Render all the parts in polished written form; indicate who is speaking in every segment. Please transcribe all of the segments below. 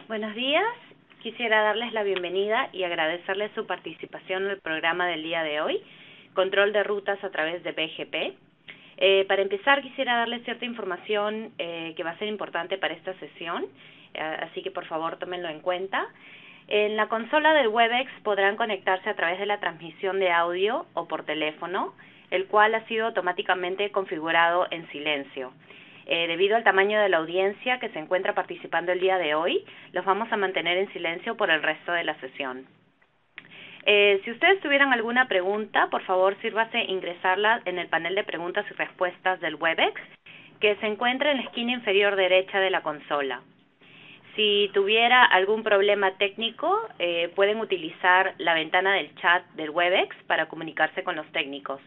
Speaker 1: Buenos días. Quisiera darles la bienvenida y agradecerles su participación en el programa del día de hoy, Control de Rutas a través de BGP. Para empezar, quisiera darles cierta información que va a ser importante para esta sesión, así que por favor tómenlo en cuenta. En la consola del Webex podrán conectarse a través de la transmisión de audio o por teléfono, el cual ha sido automáticamente configurado en silencio. Debido al tamaño de la audiencia que se encuentra participando el día de hoy, los vamos a mantener en silencio por el resto de la sesión. Si ustedes tuvieran alguna pregunta, por favor sírvase ingresarla en el panel de preguntas y respuestas del Webex, que se encuentra en la esquina inferior derecha de la consola. Si tuviera algún problema técnico, pueden utilizar la ventana del chat del Webex para comunicarse con los técnicos.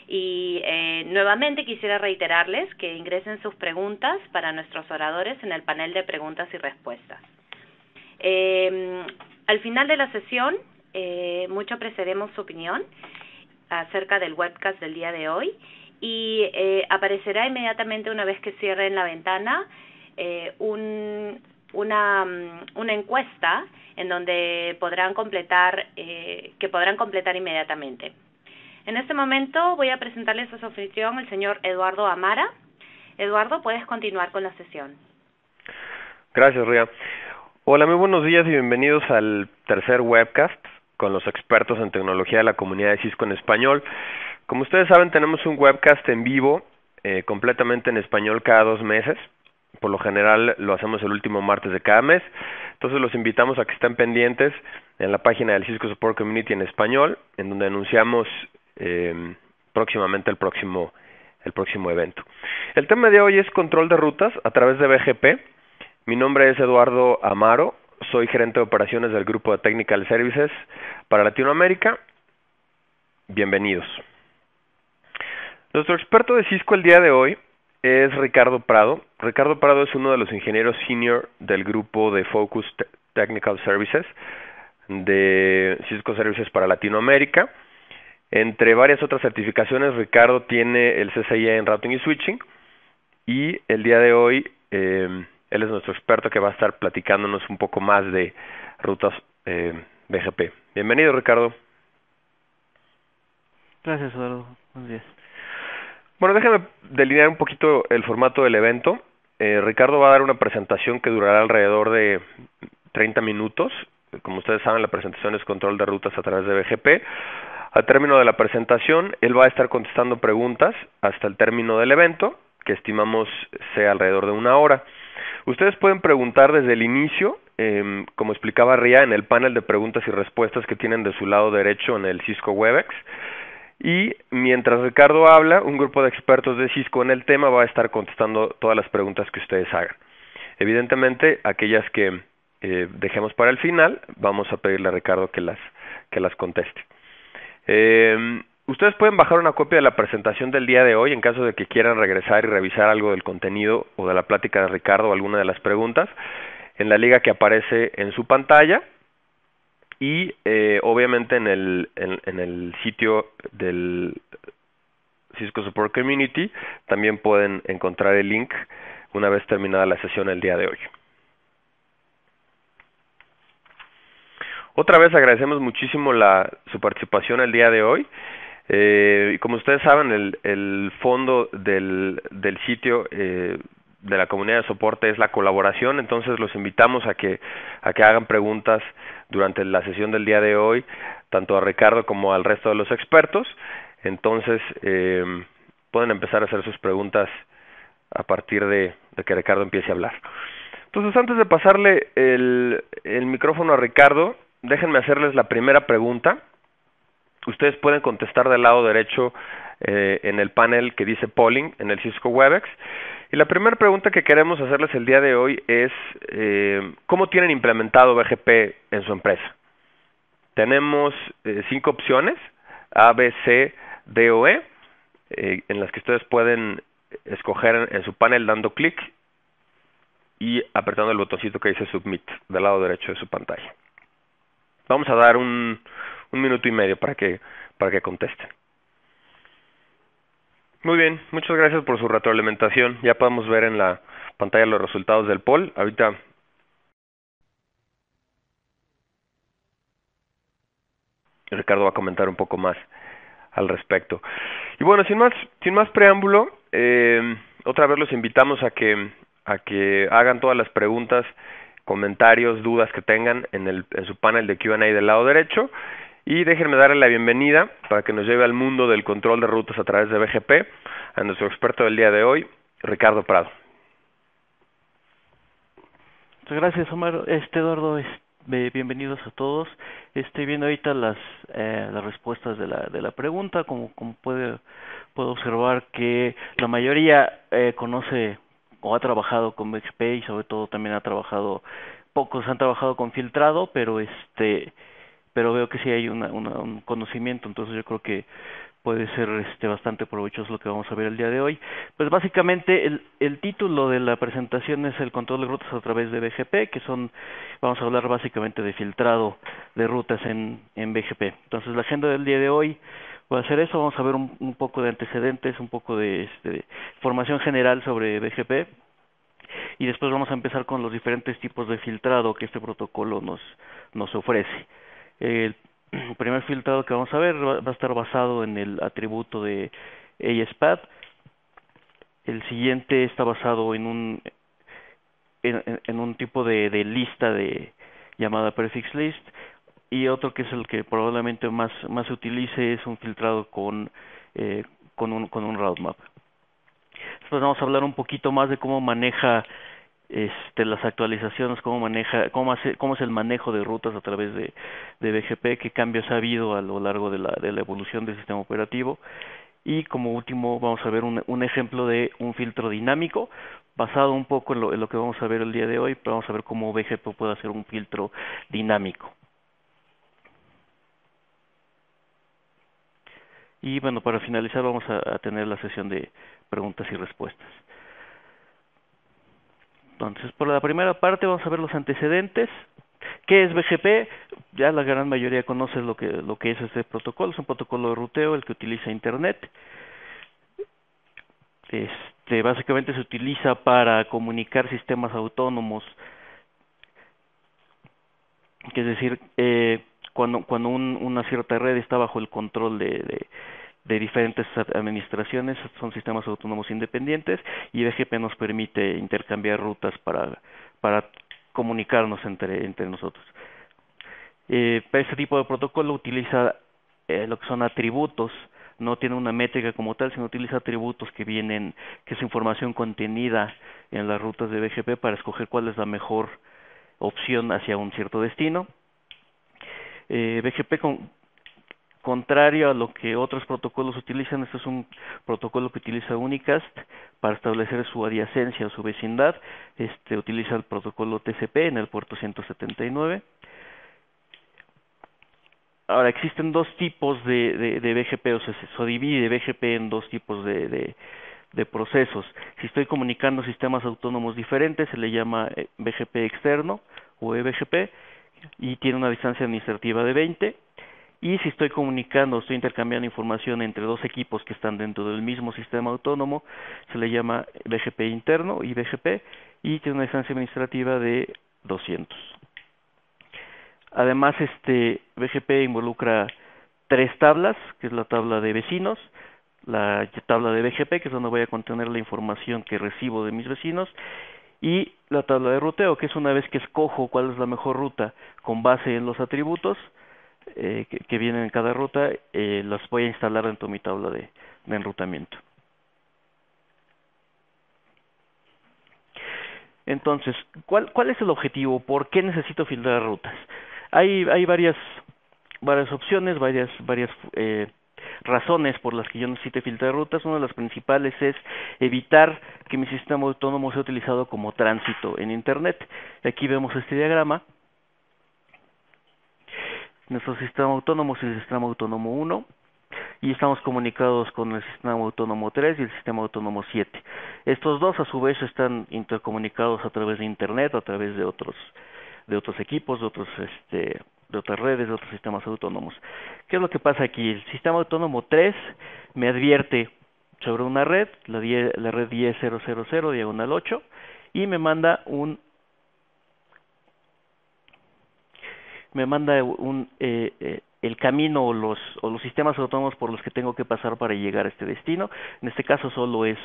Speaker 1: Y nuevamente quisiera reiterarles que ingresen sus preguntas para nuestros oradores en el panel de preguntas y respuestas. Al final de la sesión, mucho apreciaremos su opinión acerca del webcast del día de hoy y aparecerá inmediatamente una vez que cierren la ventana una encuesta en donde podrán completar inmediatamente. En este momento voy a presentarles a su anfitrión, el señor Eduardo Amara. Eduardo, puedes continuar con la sesión.
Speaker 2: Gracias, Ria. Hola, muy buenos días y bienvenidos al tercer webcast con los expertos en tecnología de la comunidad de Cisco en español. Como ustedes saben, tenemos un webcast en vivo completamente en español cada 2 meses. Por lo general lo hacemos el último martes de cada mes. Entonces los invitamos a que estén pendientes en la página del Cisco Support Community en español, en donde anunciamos próximamente el próximo evento. El tema de hoy es control de rutas a través de BGP. Mi nombre es Eduardo Amaro, soy gerente de operaciones del grupo de Technical Services para Latinoamérica. Bienvenidos. Nuestro experto de Cisco el día de hoy es Ricardo Prado. Ricardo Prado es uno de los ingenieros senior del grupo de Focus Technical Services de Cisco Services para Latinoamérica. Entre varias otras certificaciones, Ricardo tiene el CCIE en Routing y Switching y el día de hoy él es nuestro experto que va a estar platicándonos un poco más de rutas BGP. Bienvenido, Ricardo.
Speaker 3: Gracias, Eduardo. Buenos días.
Speaker 2: Bueno, déjame delinear un poquito el formato del evento. Ricardo va a dar una presentación que durará alrededor de 30 minutos. Como ustedes saben, la presentación es control de rutas a través de BGP. Al término de la presentación, él va a estar contestando preguntas hasta el término del evento, que estimamos sea alrededor de 1 hora. Ustedes pueden preguntar desde el inicio, como explicaba Ria, en el panel de preguntas y respuestas que tienen de su lado derecho en el Cisco Webex. Y mientras Ricardo habla, un grupo de expertos de Cisco en el tema va a estar contestando todas las preguntas que ustedes hagan. Evidentemente, aquellas que dejemos para el final, vamos a pedirle a Ricardo que las conteste. Ustedes pueden bajar una copia de la presentación del día de hoy en caso de que quieran regresar y revisar algo del contenido o de la plática de Ricardo o alguna de las preguntas en la liga que aparece en su pantalla y obviamente en el sitio del Cisco Support Community también pueden encontrar el link una vez terminada la sesión el día de hoy. Otra vez agradecemos muchísimo su participación el día de hoy. Y como ustedes saben, el fondo del sitio de la comunidad de soporte es la colaboración, entonces los invitamos a que hagan preguntas durante la sesión del día de hoy, tanto a Ricardo como al resto de los expertos. Entonces pueden empezar a hacer sus preguntas a partir de que Ricardo empiece a hablar. Entonces, antes de pasarle el micrófono a Ricardo, déjenme hacerles la primera pregunta. Ustedes pueden contestar del lado derecho en el panel que dice Polling en el Cisco Webex. Y la primera pregunta que queremos hacerles el día de hoy es ¿cómo tienen implementado BGP en su empresa? Tenemos 5 opciones, A, B, C, D o E, en las que ustedes pueden escoger en su panel dando clic y apretando el botoncito que dice Submit del lado derecho de su pantalla. Vamos a dar un minuto y medio para que contesten. Muy bien, muchas gracias por su retroalimentación. Ya podemos ver en la pantalla los resultados del poll. Ahorita Ricardo va a comentar un poco más al respecto. Y bueno, sin más preámbulo, otra vez los invitamos a que hagan todas las preguntas, comentarios, dudas que tengan en su panel de Q&A del lado derecho, y déjenme darle la bienvenida para que nos lleve al mundo del control de rutas a través de BGP a nuestro experto del día de hoy, Ricardo Prado.
Speaker 3: Muchas gracias, Omar. Eduardo, bienvenidos a todos. Estoy viendo ahorita las respuestas de la pregunta. Como puedo observar que la mayoría conoce o ha trabajado con BGP, y sobre todo también pocos han trabajado con filtrado, pero veo que sí hay un conocimiento. Entonces yo creo que puede ser bastante provechoso lo que vamos a ver el día de hoy. Pues básicamente el título de la presentación es el control de rutas a través de BGP, vamos a hablar básicamente de filtrado de rutas en BGP. Entonces la agenda del día de hoy va a ser eso. Vamos a ver un poco de antecedentes, un poco de información general sobre BGP, y después vamos a empezar con los diferentes tipos de filtrado que este protocolo nos ofrece. El primer filtrado que vamos a ver va a estar basado en el atributo de ASPAD. El siguiente está basado en un tipo de lista llamada prefix list, y otro que es el que probablemente más se utilice es un filtrado con un route map. Después vamos a hablar un poquito más de cómo maneja las actualizaciones, cómo es el manejo de rutas a través de BGP, qué cambios ha habido a lo largo de la evolución del sistema operativo. Y como último vamos a ver un ejemplo de un filtro dinámico basado un poco en lo que vamos a ver el día de hoy, pero vamos a ver cómo BGP puede hacer un filtro dinámico. Y bueno, para finalizar vamos a tener la sesión de preguntas y respuestas. Entonces, por la primera parte vamos a ver los antecedentes. ¿Qué es BGP? Ya la gran mayoría conoce lo que es este protocolo. Es un protocolo de ruteo, el que utiliza Internet. Básicamente se utiliza para comunicar sistemas autónomos, que es decir, cuando una cierta red está bajo el control de diferentes administraciones, son sistemas autónomos independientes, y BGP nos permite intercambiar rutas para comunicarnos entre nosotros. Este tipo de protocolo utiliza lo que son atributos. No tiene una métrica como tal, sino utiliza atributos que es información contenida en las rutas de BGP para escoger cuál es la mejor opción hacia un cierto destino. BGP, contrario a lo que otros protocolos utilizan, este es un protocolo que utiliza Unicast para establecer su adyacencia o su vecindad. Utiliza el protocolo TCP en el puerto 179. Ahora, existen dos tipos de BGP, o sea, se divide BGP en dos tipos de procesos. Si estoy comunicando sistemas autónomos diferentes, se le llama BGP externo o eBGP, y tiene una distancia administrativa de 20. Y si estoy intercambiando información entre dos equipos que están dentro del mismo sistema autónomo, se le llama BGP interno, IBGP, y tiene una distancia administrativa de 200. Además, BGP involucra tres tablas, que es la tabla de vecinos, la tabla de BGP, que es donde voy a contener la información que recibo de mis vecinos, y la tabla de ruteo, que es una vez que escojo cuál es la mejor ruta con base en los atributos que vienen en cada ruta, las voy a instalar dentro de mi tabla de enrutamiento. Entonces, ¿cuál es el objetivo? ¿Por qué necesito filtrar rutas? Hay varias opciones, varias razones por las que yo necesite filtrar rutas. Una de las principales es evitar que mi sistema autónomo sea utilizado como tránsito en Internet. Aquí vemos este diagrama. Nuestro sistema autónomo es el sistema autónomo 1, y estamos comunicados con el sistema autónomo 3 y el sistema autónomo 7. Estos dos a su vez están intercomunicados a través de Internet, a través de otros equipos, de otras redes, de otros sistemas autónomos. ¿Qué es lo que pasa aquí? El sistema autónomo 3 me advierte sobre una red, la red 10.0.0.0/8, y me manda un el camino o los sistemas autónomos por los que tengo que pasar para llegar a este destino. En este caso solo es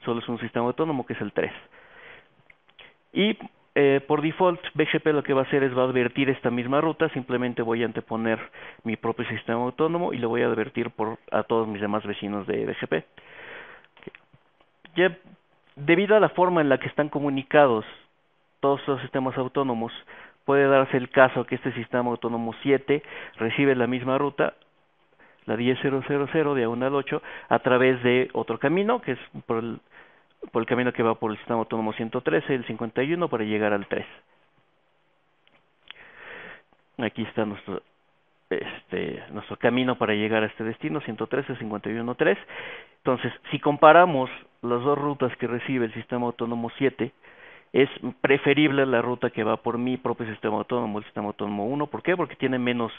Speaker 3: un sistema autónomo, que es el 3. Y por default, BGP lo que va a hacer es va a advertir esta misma ruta. Simplemente voy a anteponer mi propio sistema autónomo y lo voy a advertir a todos mis demás vecinos de BGP. Ya, debido a la forma en la que están comunicados todos los sistemas autónomos, puede darse el caso que este sistema autónomo 7 recibe la misma ruta, la 10.0.0.0 diagonal 8, a través de otro camino, que es por el camino que va por el sistema autónomo 113, el 51, para llegar al 3. Aquí está nuestro camino para llegar a este destino, 113, 51, 3. Entonces, si comparamos las dos rutas que recibe el sistema autónomo 7, es preferible la ruta que va por mi propio sistema autónomo, el sistema autónomo 1. ¿Por qué? Porque tiene menos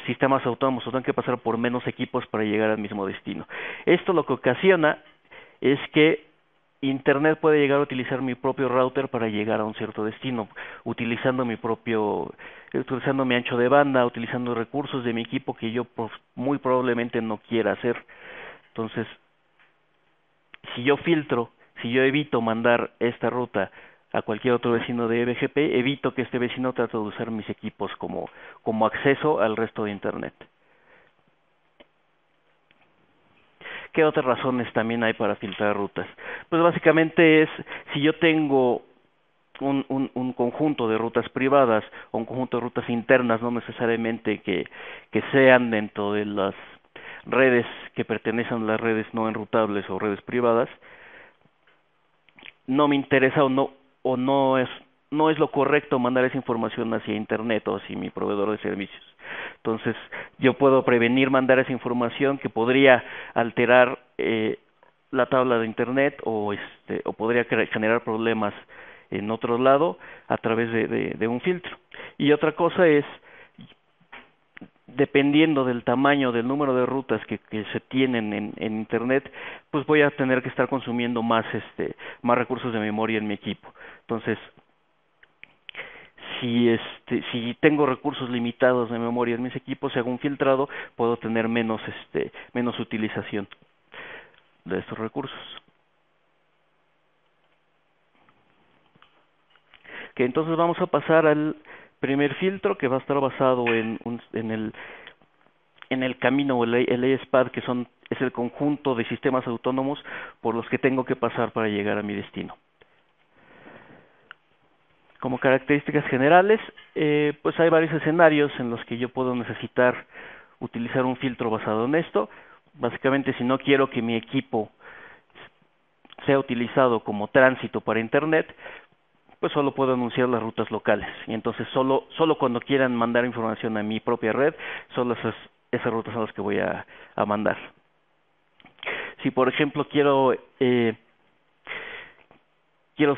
Speaker 3: sistemas autónomos, o tengo que pasar por menos equipos para llegar al mismo destino. Esto lo que ocasiona es que Internet puede llegar a utilizar mi propio router para llegar a un cierto destino, utilizando mi ancho de banda, utilizando recursos de mi equipo que yo muy probablemente no quiera hacer. Entonces, si yo evito mandar esta ruta a cualquier otro vecino de BGP, evito que este vecino trate de usar mis equipos como acceso al resto de Internet. ¿Qué otras razones también hay para filtrar rutas? Pues básicamente es, si yo tengo un conjunto de rutas privadas o un conjunto de rutas internas, no necesariamente que sean dentro de las redes que pertenecen a las redes no enrutables o redes privadas, no me interesa o no es lo correcto mandar esa información hacia Internet o hacia mi proveedor de servicios. Entonces, yo puedo prevenir mandar esa información que podría alterar la tabla de Internet o podría generar problemas en otro lado a través de un filtro. Y otra cosa es, dependiendo del tamaño, del número de rutas que se tienen en Internet, pues voy a tener que estar consumiendo más recursos de memoria en mi equipo. Entonces, si tengo recursos limitados de memoria en mis equipos, si hago un filtrado, puedo tener menos utilización de estos recursos. Que entonces vamos a pasar al primer filtro, que va a estar basado en el camino o el ASPAD, que es el conjunto de sistemas autónomos por los que tengo que pasar para llegar a mi destino. Como características generales, pues hay varios escenarios en los que yo puedo necesitar utilizar un filtro basado en esto. Básicamente, si no quiero que mi equipo sea utilizado como tránsito para Internet, pues solo puedo anunciar las rutas locales. Y entonces solo cuando quieran mandar información a mi propia red, solo esas rutas son las que voy a mandar. Si por ejemplo quiero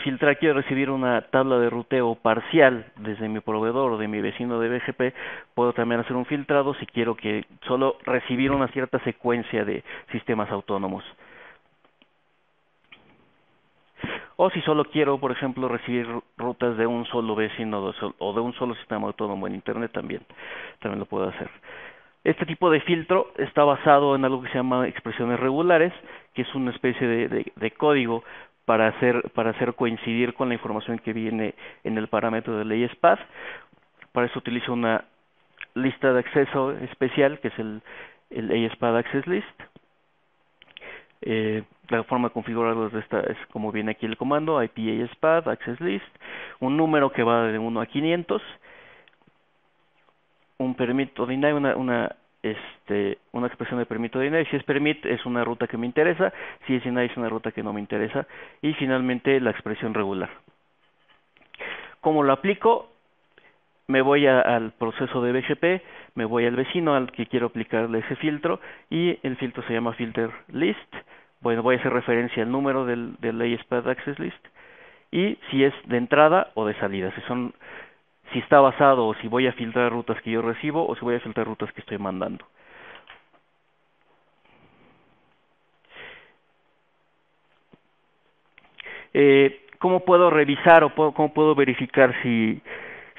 Speaker 3: filtrar, quiero recibir una tabla de ruteo parcial desde mi proveedor o de mi vecino de BGP, puedo también hacer un filtrado si quiero que solo recibir una cierta secuencia de sistemas autónomos. O si solo quiero, por ejemplo, recibir rutas de un solo vecino o de un solo sistema autónomo en Internet, también lo puedo hacer. Este tipo de filtro está basado en algo que se llama expresiones regulares, que es una especie de código para hacer coincidir con la información que viene en el parámetro del ASPAD. Para eso utilizo una lista de acceso especial, que es el ASPAD Access List. La forma de configurarlo es como viene aquí el comando: IP ASPAD Access List, un número que va de 1 a 500, un permit o deny, una expresión de permit o deny. Si es permit, es una ruta que me interesa; si es deny, es una ruta que no me interesa; y finalmente la expresión regular. ¿Cómo lo aplico? Me voy al proceso de BGP, me voy al vecino al que quiero aplicarle ese filtro, y el filtro se llama filter list. Bueno, voy a hacer referencia al número del ASPAD Access List, y si es de entrada o de salida, si está basado o si voy a filtrar rutas que yo recibo o si voy a filtrar rutas que estoy mandando. ¿Cómo puedo revisar o cómo puedo verificar si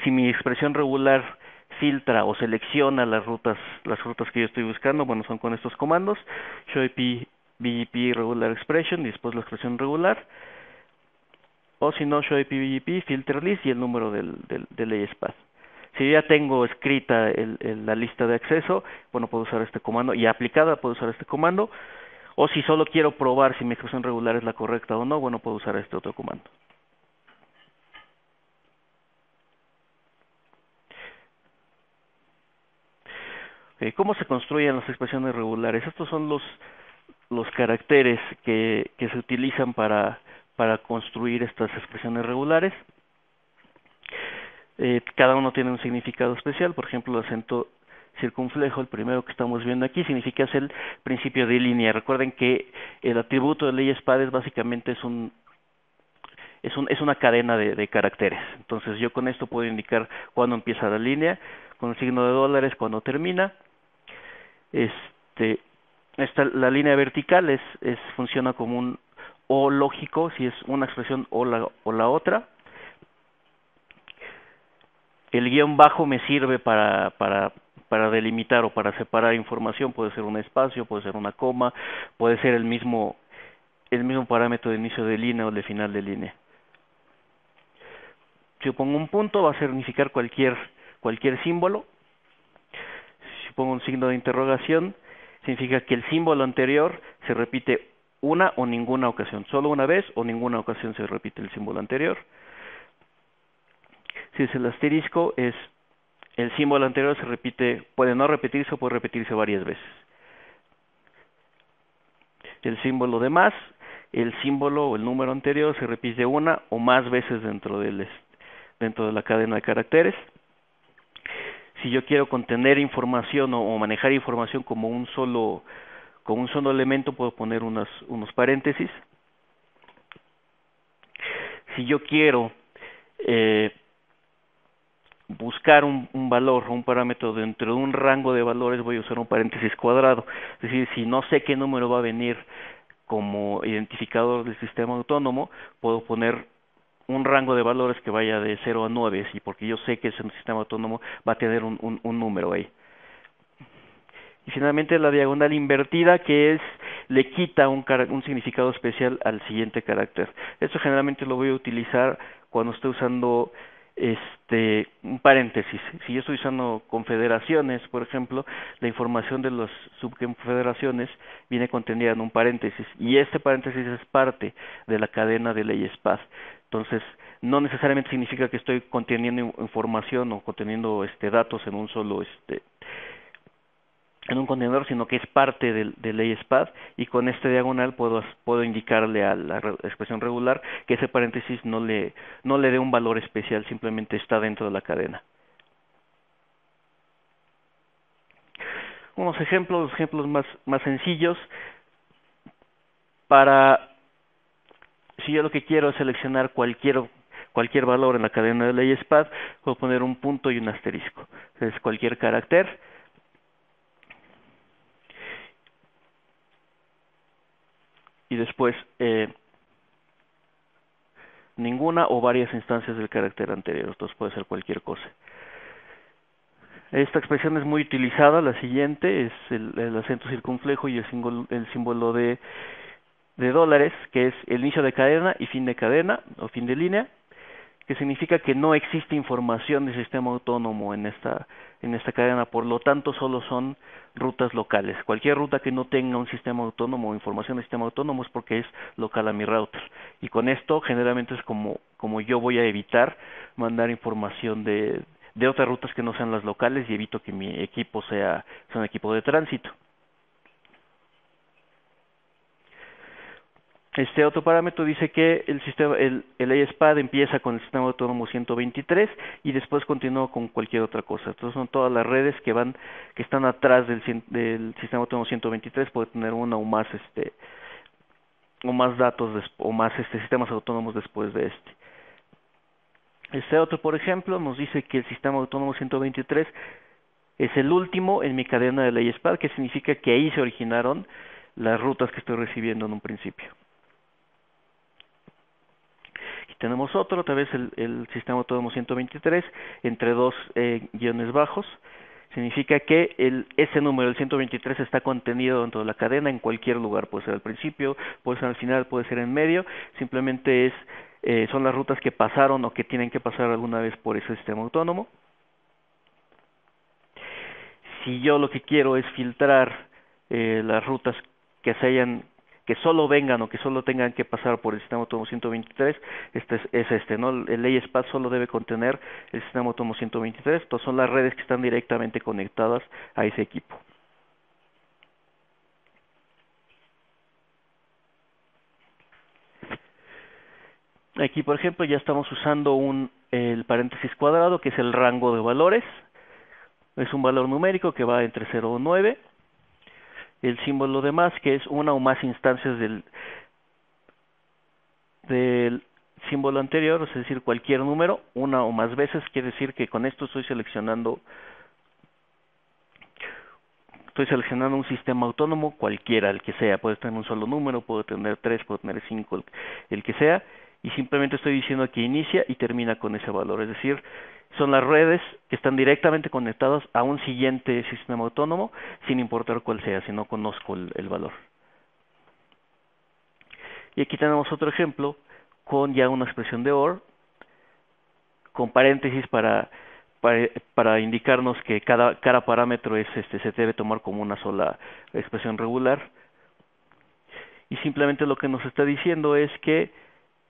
Speaker 3: mi expresión regular filtra o selecciona las rutas que yo estoy buscando. Bueno, son con estos comandos: show IP BGP regular expression y después la expresión regular, o si no, show IP BGP filter list y el número del AES-PAD. Si yo ya tengo escrita la lista de acceso, bueno, puedo usar este comando, y aplicada puedo usar este comando, o si solo quiero probar si mi expresión regular es la correcta o no, bueno, puedo usar este otro comando. ¿Cómo se construyen las expresiones regulares? Estos son los caracteres que se utilizan para construir estas expresiones regulares. Cada uno tiene un significado especial. Por ejemplo, el acento circunflejo, el primero que estamos viendo aquí, significa es el principio de línea. Recuerden que el atributo de AES-PAD básicamente es una cadena de caracteres. Entonces yo con esto puedo indicar cuándo empieza la línea, con el signo de dólares cuándo termina. La línea vertical funciona como un o lógico, si es una expresión o la otra. El guión bajo me sirve para delimitar o para separar información. Puede ser un espacio, puede ser una coma, puede ser el mismo parámetro de inicio de línea o de final de línea. Si yo pongo un punto, va a significar cualquier símbolo. Si pongo un signo de interrogación, significa que el símbolo anterior se repite una o ninguna ocasión. Solo una vez o ninguna ocasión se repite el símbolo anterior. Si es el asterisco, el símbolo anterior se repite, puede no repetirse o puede repetirse varias veces. El símbolo de más, el símbolo o el número anterior se repite una o más veces dentro de la cadena de caracteres. Si yo quiero contener información o manejar información como un solo elemento, puedo poner unos paréntesis. Si yo quiero buscar un valor o un parámetro dentro de un rango de valores, voy a usar un paréntesis cuadrado. Es decir, si no sé qué número va a venir como identificador del sistema autónomo, puedo poner un rango de valores que vaya de 0 a 9, y porque yo sé que ese sistema autónomo va a tener un número ahí. Y finalmente la diagonal invertida, que le quita un significado especial al siguiente carácter. Esto generalmente lo voy a utilizar cuando estoy usando un paréntesis. Si yo estoy usando confederaciones, por ejemplo, la información de las subconfederaciones viene contenida en un paréntesis, y este paréntesis es parte de la cadena de AES-PAD. Entonces, no necesariamente significa que estoy conteniendo información o conteniendo datos en un solo en un contenedor, sino que es parte del AES-PAD, y con este diagonal puedo indicarle a la expresión regular que ese paréntesis no le dé un valor especial, simplemente está dentro de la cadena. Unos ejemplos más sencillos. Si yo lo que quiero es seleccionar cualquier valor en la cadena del AES-PAD, puedo poner un punto y un asterisco. Es cualquier carácter. Y después ninguna o varias instancias del carácter anterior. Entonces puede ser cualquier cosa. Esta expresión es muy utilizada. La siguiente es el acento circunflejo y el símbolo de dólares, que es el inicio de cadena y fin de cadena o fin de línea, que significa que no existe información del sistema autónomo en esta cadena. Por lo tanto, solo son rutas locales. Cualquier ruta que no tenga un sistema autónomo o información del sistema autónomo es porque es local a mi router. Y con esto generalmente es como yo voy a evitar mandar información de otras rutas que no sean las locales, y evito que mi equipo sea un equipo de tránsito. Este otro parámetro dice que el AES-PAD empieza con el sistema autónomo 123 y después continúa con cualquier otra cosa. Entonces son todas las redes que están atrás del sistema autónomo 123. Puede tener una o más datos o más sistemas autónomos después de este. Este otro, por ejemplo, nos dice que el sistema autónomo 123 es el último en mi cadena de AES-PAD, que significa que ahí se originaron las rutas que estoy recibiendo en un principio. tenemos otra vez el sistema autónomo 123 entre dos guiones bajos. Significa que ese número, el 123, está contenido dentro de la cadena en cualquier lugar. Puede ser al principio, puede ser al final, puede ser en medio. Simplemente son las rutas que pasaron o que tienen que pasar alguna vez por ese sistema autónomo. Si yo lo que quiero es filtrar las rutas que solo vengan o que solo tengan que pasar por el sistema autónomo 123, ¿no? El AES-PAD solo debe contener el sistema autónomo 123, entonces son las redes que están directamente conectadas a ese equipo. Aquí, por ejemplo, ya estamos usando el paréntesis cuadrado, que es el rango de valores. Es un valor numérico que va entre 0 y 9. El símbolo de más, que es una o más instancias del símbolo anterior, es decir, cualquier número, una o más veces. Quiere decir que con esto estoy seleccionando un sistema autónomo cualquiera, el que sea. Puede tener un solo número, puede tener 3, puede tener 5, el que sea, y simplemente estoy diciendo que inicia y termina con ese valor. Es decir, son las redes que están directamente conectadas a un siguiente sistema autónomo, sin importar cuál sea, si no conozco el valor. Y aquí tenemos otro ejemplo con ya una expresión de OR, con paréntesis para indicarnos que cada parámetro se debe tomar como una sola expresión regular. Y simplemente lo que nos está diciendo es que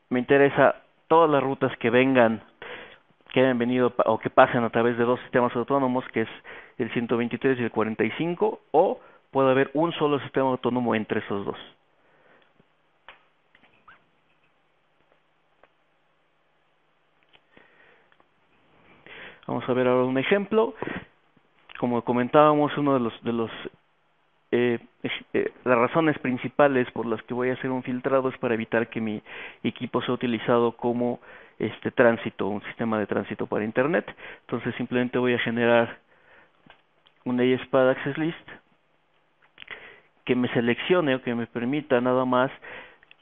Speaker 3: me interesa todas las rutas que hayan venido o que pasen a través de dos sistemas autónomos, que es el 123 y el 45, o puede haber un solo sistema autónomo entre esos dos. Vamos a ver ahora un ejemplo. Como comentábamos, uno las razones principales por las que voy a hacer un filtrado es para evitar que mi equipo sea utilizado como un sistema de tránsito para Internet. Entonces simplemente voy a generar un AES-PAD Access List que me seleccione o que me permita nada más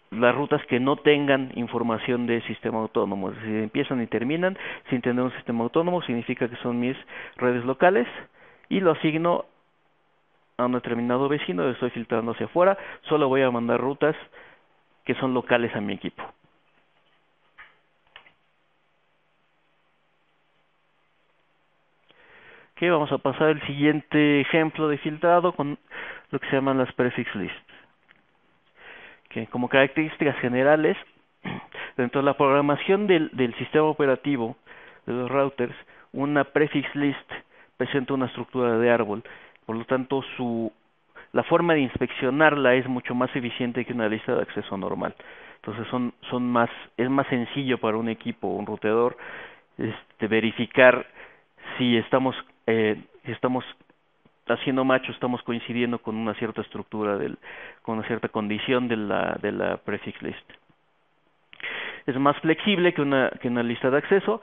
Speaker 3: las rutas que no tengan información de sistema autónomo. Es decir, empiezan y terminan sin tener un sistema autónomo, significa que son mis redes locales, y lo asigno a un determinado vecino. Estoy filtrando hacia afuera, solo voy a mandar rutas que son locales a mi equipo. Ok, vamos a pasar al siguiente ejemplo de filtrado con lo que se llaman las prefix lists. Okay, como características generales, dentro de la programación del sistema operativo de los routers, una prefix list presenta una estructura de árbol. Por lo tanto, la forma de inspeccionarla es mucho más eficiente que una lista de acceso normal. Entonces es más sencillo para un equipo, un ruteador, verificar si estamos haciendo match, estamos coincidiendo con una cierta estructura, con una cierta condición de la prefix list. Es más flexible que una lista de acceso.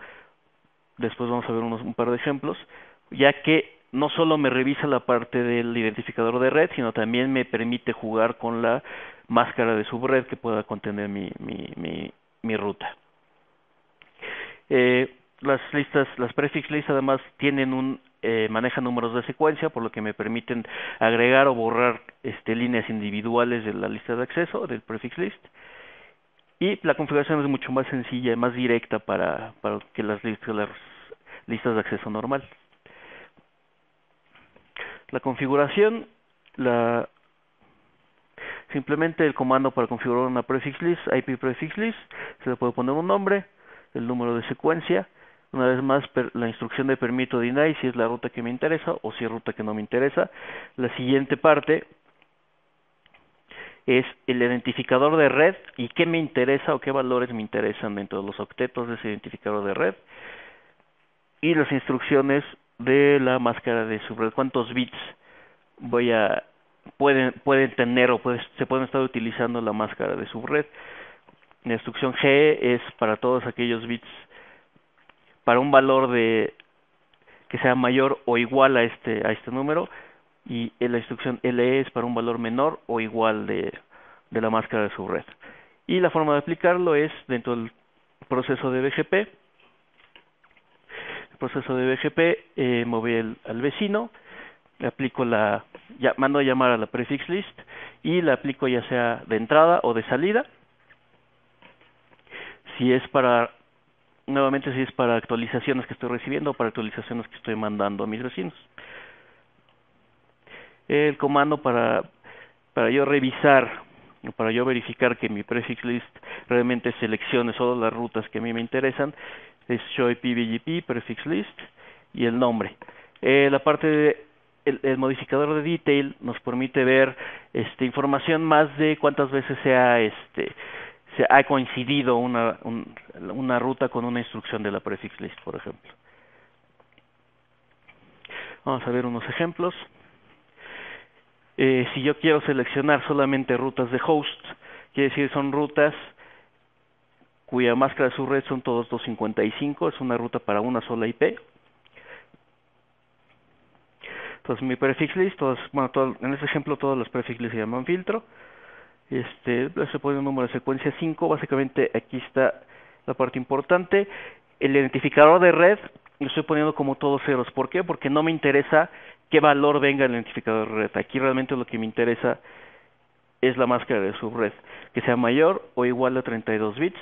Speaker 3: Después vamos a ver un par de ejemplos, ya que no solo me revisa la parte del identificador de red, sino también me permite jugar con la máscara de subred que pueda contener mi ruta. Las prefix lists además manejan números de secuencia, por lo que me permiten agregar o borrar líneas individuales de la lista de acceso del prefix list. Y la configuración es mucho más sencilla y más directa para que las listas de acceso normal. La configuración, simplemente el comando para configurar una prefix list, IP prefix list, se le puede poner un nombre, el número de secuencia, una vez más la instrucción de permit o deny si es la ruta que me interesa o si es ruta que no me interesa. La siguiente parte es el identificador de red y qué me interesa o qué valores me interesan dentro de los octetos de ese identificador de red, y las instrucciones de la máscara de subred, cuántos bits pueden tener o se pueden estar utilizando la máscara de subred. La instrucción G es para todos aquellos bits para un valor que sea mayor o igual a este número, y la instrucción LE es para un valor menor o igual de la máscara de subred. Y la forma de aplicarlo es dentro proceso de BGP. El proceso de BGP, me voy al vecino, le aplico mando a llamar a la prefix list y la aplico ya sea de entrada o de salida. Nuevamente si es para actualizaciones que estoy recibiendo o para actualizaciones que estoy mandando a mis vecinos. El comando para yo revisar, para yo verificar que mi prefix list realmente seleccione solo las rutas que a mí me interesan, es show IP BGP, prefix list y el nombre. La parte el modificador de detail nos permite ver información más de cuántas veces se ha coincidido una ruta con una instrucción de la prefix list, por ejemplo. Vamos a ver unos ejemplos. Si yo quiero seleccionar solamente rutas de host, quiere decir son rutas cuya máscara de subred son todos 255, es una ruta para una sola IP. Entonces mi prefix list, en este ejemplo todas las prefix list se llaman filtro. Se pone un número de secuencia 5, básicamente aquí está la parte importante. El identificador de red lo estoy poniendo como todos ceros. ¿Por qué? Porque no me interesa qué valor venga el identificador de red. Aquí realmente lo que me interesa es la máscara de subred, que sea mayor o igual a 32 bits.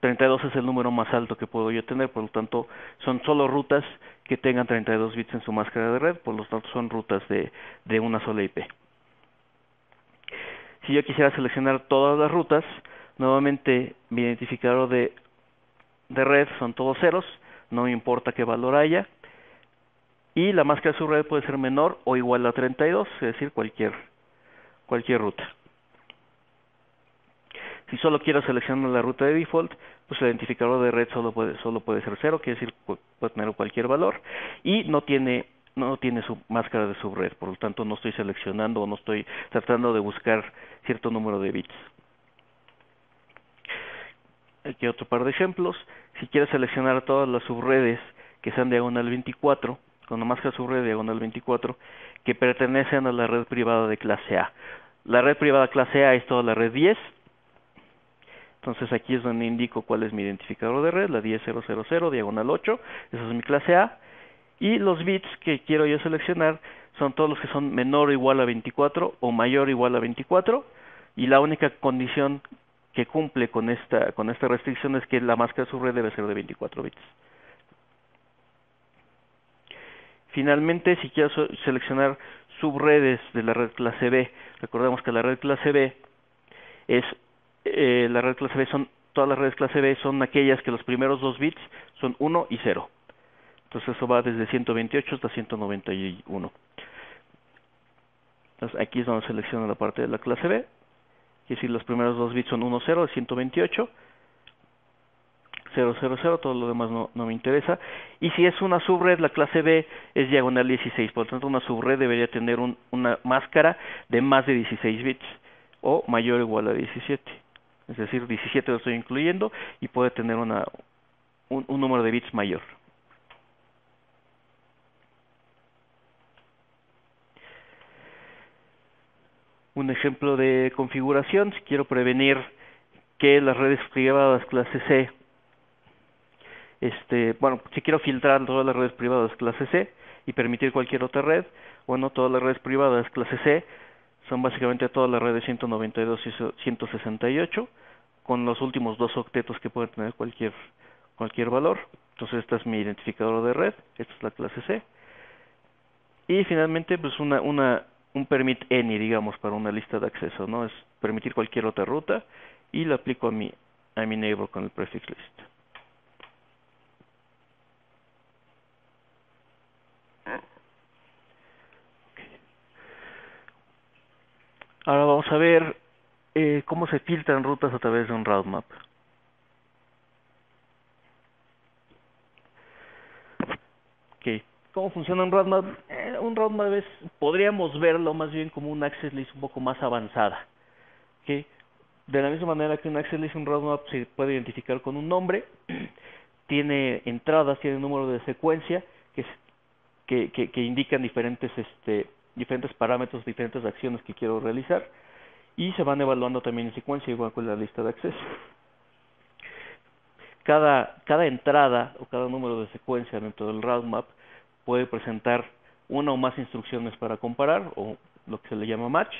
Speaker 3: 32 es el número más alto que puedo yo tener, por lo tanto son solo rutas que tengan 32 bits en su máscara de red, por lo tanto son rutas de una sola IP. Si yo quisiera seleccionar todas las rutas, nuevamente mi identificador de red son todos ceros, no me importa qué valor haya, y la máscara de subred puede ser menor o igual a 32, es decir, cualquier ruta. Si solo quiero seleccionar la ruta de default, pues el identificador de red solo puede ser 0, quiere decir puede tener cualquier valor, y no tiene su máscara de subred, por lo tanto no estoy seleccionando o no estoy tratando de buscar cierto número de bits. Aquí otro par de ejemplos. Si quiero seleccionar todas las subredes que sean diagonal 24, con la máscara subred diagonal 24, que pertenecen a la red privada de clase A. La red privada clase A es toda la red 10. Entonces aquí es donde indico cuál es mi identificador de red, la 10000 diagonal 8, esa es mi clase A. Y los bits que quiero yo seleccionar son todos los que son menor o igual a 24 o mayor o igual a 24, y la única condición que cumple con esta restricción es que la máscara de subred debe ser de 24 bits. Finalmente, si quiero seleccionar subredes de la red clase B, recordemos que la red clase B todas las redes clase B son aquellas que los primeros 2 bits son 1 y 0. Entonces eso va desde 128 hasta 191. Entonces aquí es donde selecciono la parte de la clase B. Es decir, los primeros 2 bits son 1, 0, 128, 0, 0, 0, todo lo demás no me interesa. Y si es una subred, la clase B es diagonal 16, por lo tanto una subred debería tener una máscara de más de 16 bits, o mayor o igual a 17. Es decir, 17 lo estoy incluyendo y puede tener un número de bits mayor. Un ejemplo de configuración, si quiero prevenir que las redes privadas clase C, si quiero filtrar todas las redes privadas clase C y permitir cualquier otra red, todas las redes privadas clase C son básicamente todas las redes 192 y 168, con los últimos 2 octetos que pueden tener cualquier valor. Entonces este es mi identificador de red, esta es la clase C. Y finalmente pues un permit any, digamos, para una lista de acceso, ¿no? Es permitir cualquier otra ruta y lo aplico a mi neighbor con el prefix list. Ahora vamos a ver cómo se filtran rutas a través de un route map. Okay. ¿Cómo funciona un route map? Un route map podríamos verlo más bien como un access list un poco más avanzada. ¿Okay? De la misma manera que un access list, un route map se puede identificar con un nombre, tiene entradas, tiene un número de secuencia que indican diferentes parámetros, diferentes acciones que quiero realizar, y se van evaluando también en secuencia igual con la lista de acceso. cada entrada o cada número de secuencia dentro del route map puede presentar una o más instrucciones para comparar, o lo que se le llama match.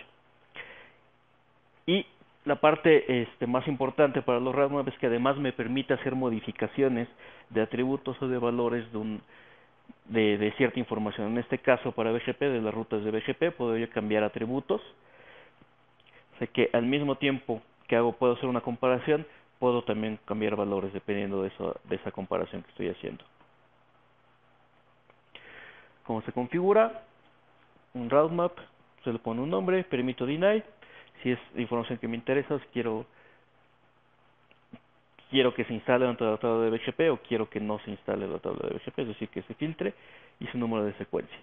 Speaker 3: Y la parte más importante para los route maps es que además me permite hacer modificaciones de atributos o de valores de cierta información. En este caso, para BGP, de las rutas de BGP, puedo yo cambiar atributos. O sea que al mismo tiempo que puedo hacer una comparación, puedo también cambiar valores dependiendo de esa comparación que estoy haciendo. ¿Cómo se configura? Un route map, se le pone un nombre, permito deny, si es información que me interesa, si quiero que se instale dentro de la tabla de BGP o quiero que no se instale en la tabla de BGP, es decir, que se filtre, y su número de secuencia.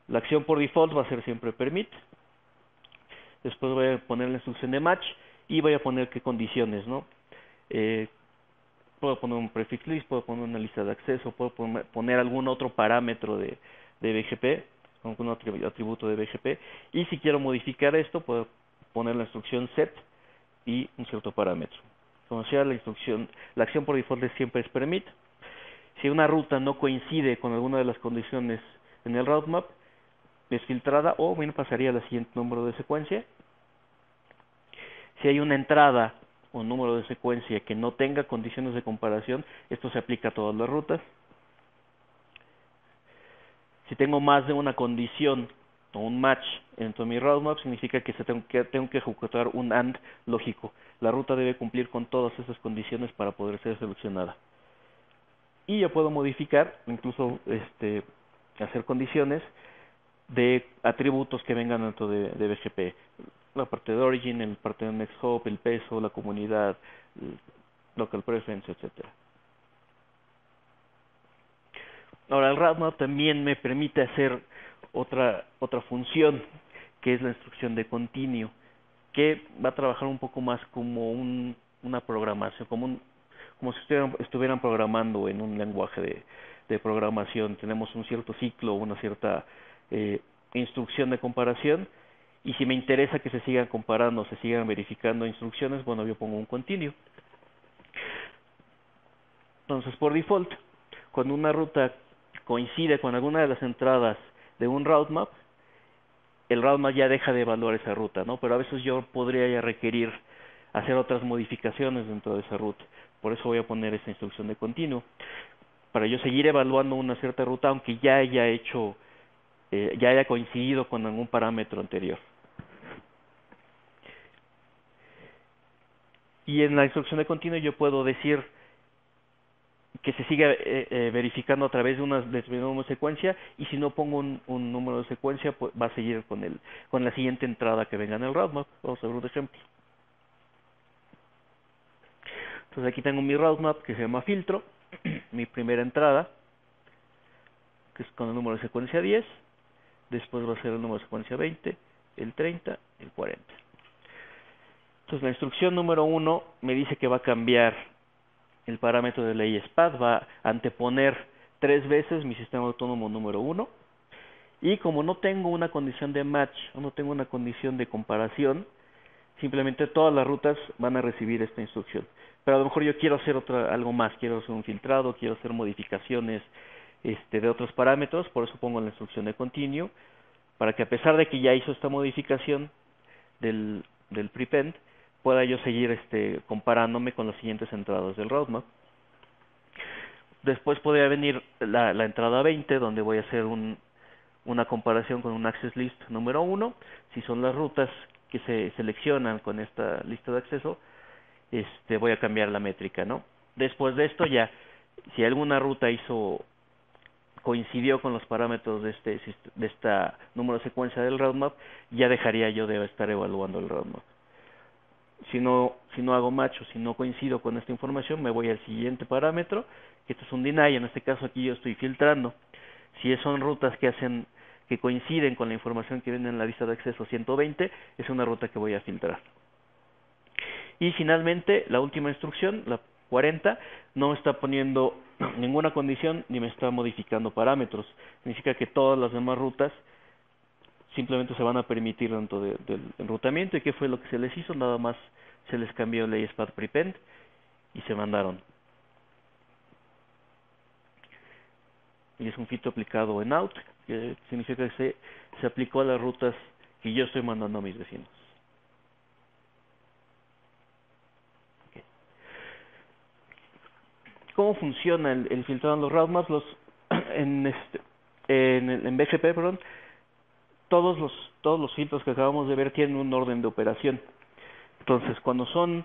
Speaker 3: La acción por default va a ser siempre permit. Después voy a poner la instrucción de match y voy a poner qué condiciones, ¿no? Puedo poner un prefix list, puedo poner una lista de acceso, puedo poner algún otro parámetro de BGP, algún atributo de BGP, y si quiero modificar esto, puedo poner la instrucción set y un cierto parámetro. Como sea, la acción por default siempre es permit. Si una ruta no coincide con alguna de las condiciones en el route map, es filtrada o bien pasaría al siguiente número de secuencia. Si hay una entrada o número de secuencia que no tenga condiciones de comparación, esto se aplica a todas las rutas. Si tengo más de una condición o un match dentro de mi route map, significa que tengo que ejecutar un AND lógico. La ruta debe cumplir con todas esas condiciones para poder ser seleccionada. Y yo puedo modificar, incluso hacer condiciones de atributos que vengan dentro de BGP. La parte de origin, la parte de next hop, el peso, la comunidad, local preference, etcétera. Ahora, el route map también me permite hacer otra función, que es la instrucción de continuo, que va a trabajar un poco más como una programación, como si estuvieran programando en un lenguaje de programación. Tenemos un cierto ciclo, una cierta instrucción de comparación, y si me interesa que se sigan comparando, se sigan verificando instrucciones, bueno, yo pongo un continuo. Entonces, por default, cuando una ruta coincide con alguna de las entradas de un route map, el route map ya deja de evaluar esa ruta, ¿no? Pero a veces yo podría ya requerir hacer otras modificaciones dentro de esa ruta. Por eso voy a poner esta instrucción de continuo, para yo seguir evaluando una cierta ruta, aunque ya haya coincidido con algún parámetro anterior. Y en la instrucción de continuo yo puedo decir que se siga verificando a través de una determinada secuencia, y si no pongo un número de secuencia, pues va a seguir con la siguiente entrada que venga en el route map. Vamos a ver un ejemplo. Entonces aquí tengo mi route map que se llama filtro, mi primera entrada, que es con el número de secuencia 10, después va a ser el número de secuencia 20, el 30, el 40. Entonces la instrucción número 1 me dice que va a cambiar el parámetro de la ISPAD, va a anteponer 3 veces mi sistema autónomo número 1, y como no tengo una condición de match, o no tengo una condición de comparación, simplemente todas las rutas van a recibir esta instrucción. Pero a lo mejor yo quiero hacer algo más, quiero hacer un filtrado, quiero hacer modificaciones de otros parámetros, por eso pongo la instrucción de continuo, para que a pesar de que ya hizo esta modificación del prepend, pueda yo seguir comparándome con las siguientes entradas del route map. Después podría venir la entrada 20, donde voy a hacer una comparación con un access list número 1. Si son las rutas que se seleccionan con esta lista de acceso, voy a cambiar la métrica, ¿no? Después de esto ya, si alguna ruta coincidió con los parámetros de esta número de secuencia del route map, ya dejaría yo de estar evaluando el route map. Si no hago match o si no coincido con esta información, me voy al siguiente parámetro, que esto es un deny. En este caso aquí yo estoy filtrando. Si son rutas que coinciden con la información que viene en la lista de acceso 120, es una ruta que voy a filtrar. Y finalmente, la última instrucción, la 40, no me está poniendo ninguna condición ni me está modificando parámetros. Significa que todas las demás rutas simplemente se van a permitir dentro del enrutamiento. ¿Y qué fue lo que se les hizo? Nada más se les cambió la ISPAD prepend y se mandaron. y es un filtro aplicado en out, que significa que se aplicó a las rutas que yo estoy mandando a mis vecinos. Okay. ¿Cómo funciona el filtrado en los roadmaps? En BGP, perdón, todos los filtros que acabamos de ver tienen un orden de operación. Entonces, cuando son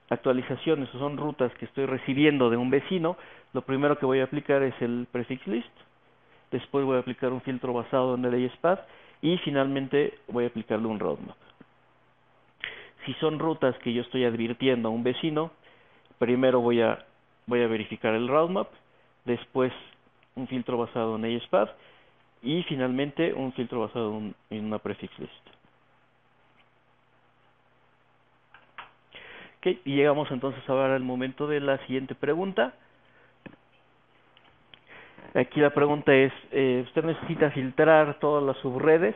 Speaker 3: actualizaciones o son rutas que estoy recibiendo de un vecino, lo primero que voy a aplicar es el prefix list, después voy a aplicar un filtro basado en el ASPath y finalmente voy a aplicarle un roadmap. Si son rutas que yo estoy advirtiendo a un vecino, primero voy a verificar el roadmap, después un filtro basado en ASPath y finalmente un filtro basado en una prefix list. Okay, y llegamos entonces ahora al momento de la siguiente pregunta. Aquí la pregunta es, usted necesita filtrar todas las subredes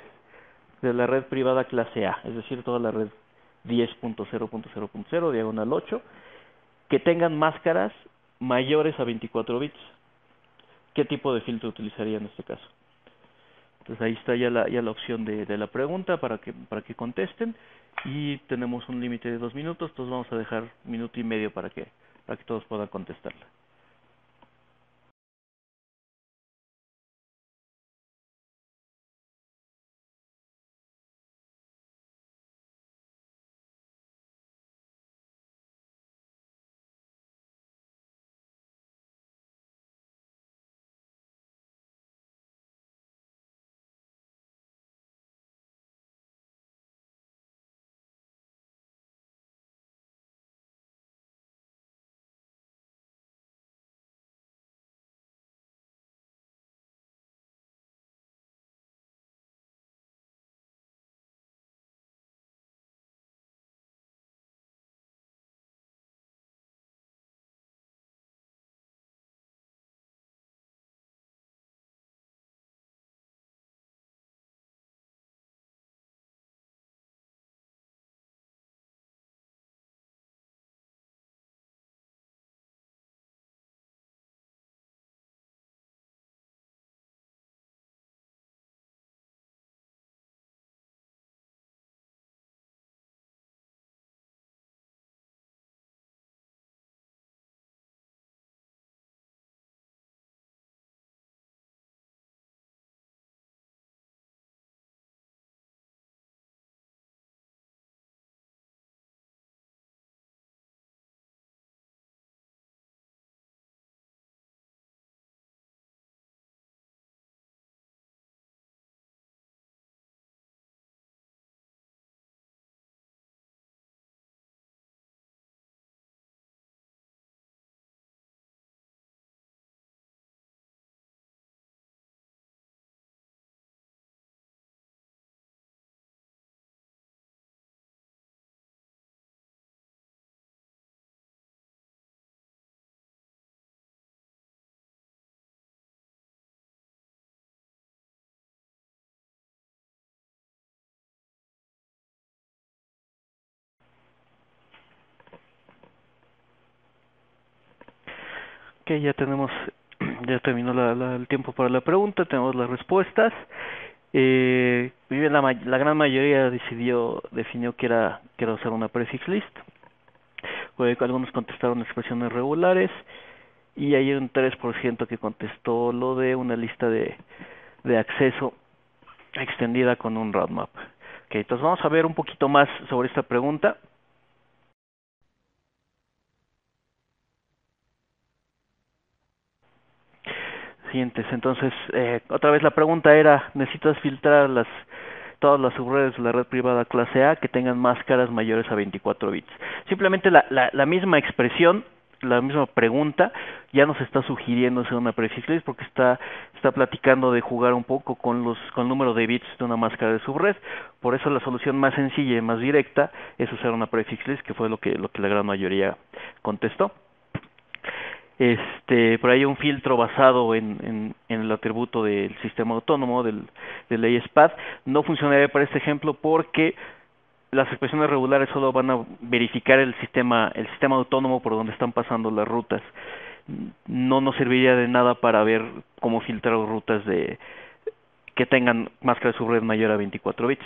Speaker 3: de la red privada clase A, es decir, toda la red 10.0.0.0 diagonal 8, que tengan máscaras mayores a 24 bits. ¿Qué tipo de filtro utilizaría en este caso? Entonces ahí está ya la opción de la pregunta para que contesten, y tenemos un límite de 2 minutos, entonces vamos a dejar 1 minuto y medio para que todos puedan contestarla. Ok, ya terminó el tiempo para la pregunta, tenemos las respuestas. La gran mayoría definió que era usar una prefix list. Algunos contestaron expresiones regulares y hay un 3% que contestó lo de una lista de acceso extendida con un roadmap. Ok, entonces vamos a ver un poquito más sobre esta pregunta. Siguientes, entonces, otra vez la pregunta era, ¿necesitas filtrar todas las subredes de la red privada clase A que tengan máscaras mayores a 24 bits? Simplemente la misma expresión, la misma pregunta, ya nos está sugiriendo hacer una prefix list porque está platicando de jugar un poco con el número de bits de una máscara de subred. Por eso la solución más sencilla y más directa es usar una prefix list, que fue lo que la gran mayoría contestó. Por ahí un filtro basado en el atributo del sistema autónomo del ASPath no funcionaría para este ejemplo porque las expresiones regulares solo van a verificar el sistema autónomo por donde están pasando las rutas. no nos serviría de nada para ver cómo filtrar rutas que tengan máscara de subred mayor a 24 bits.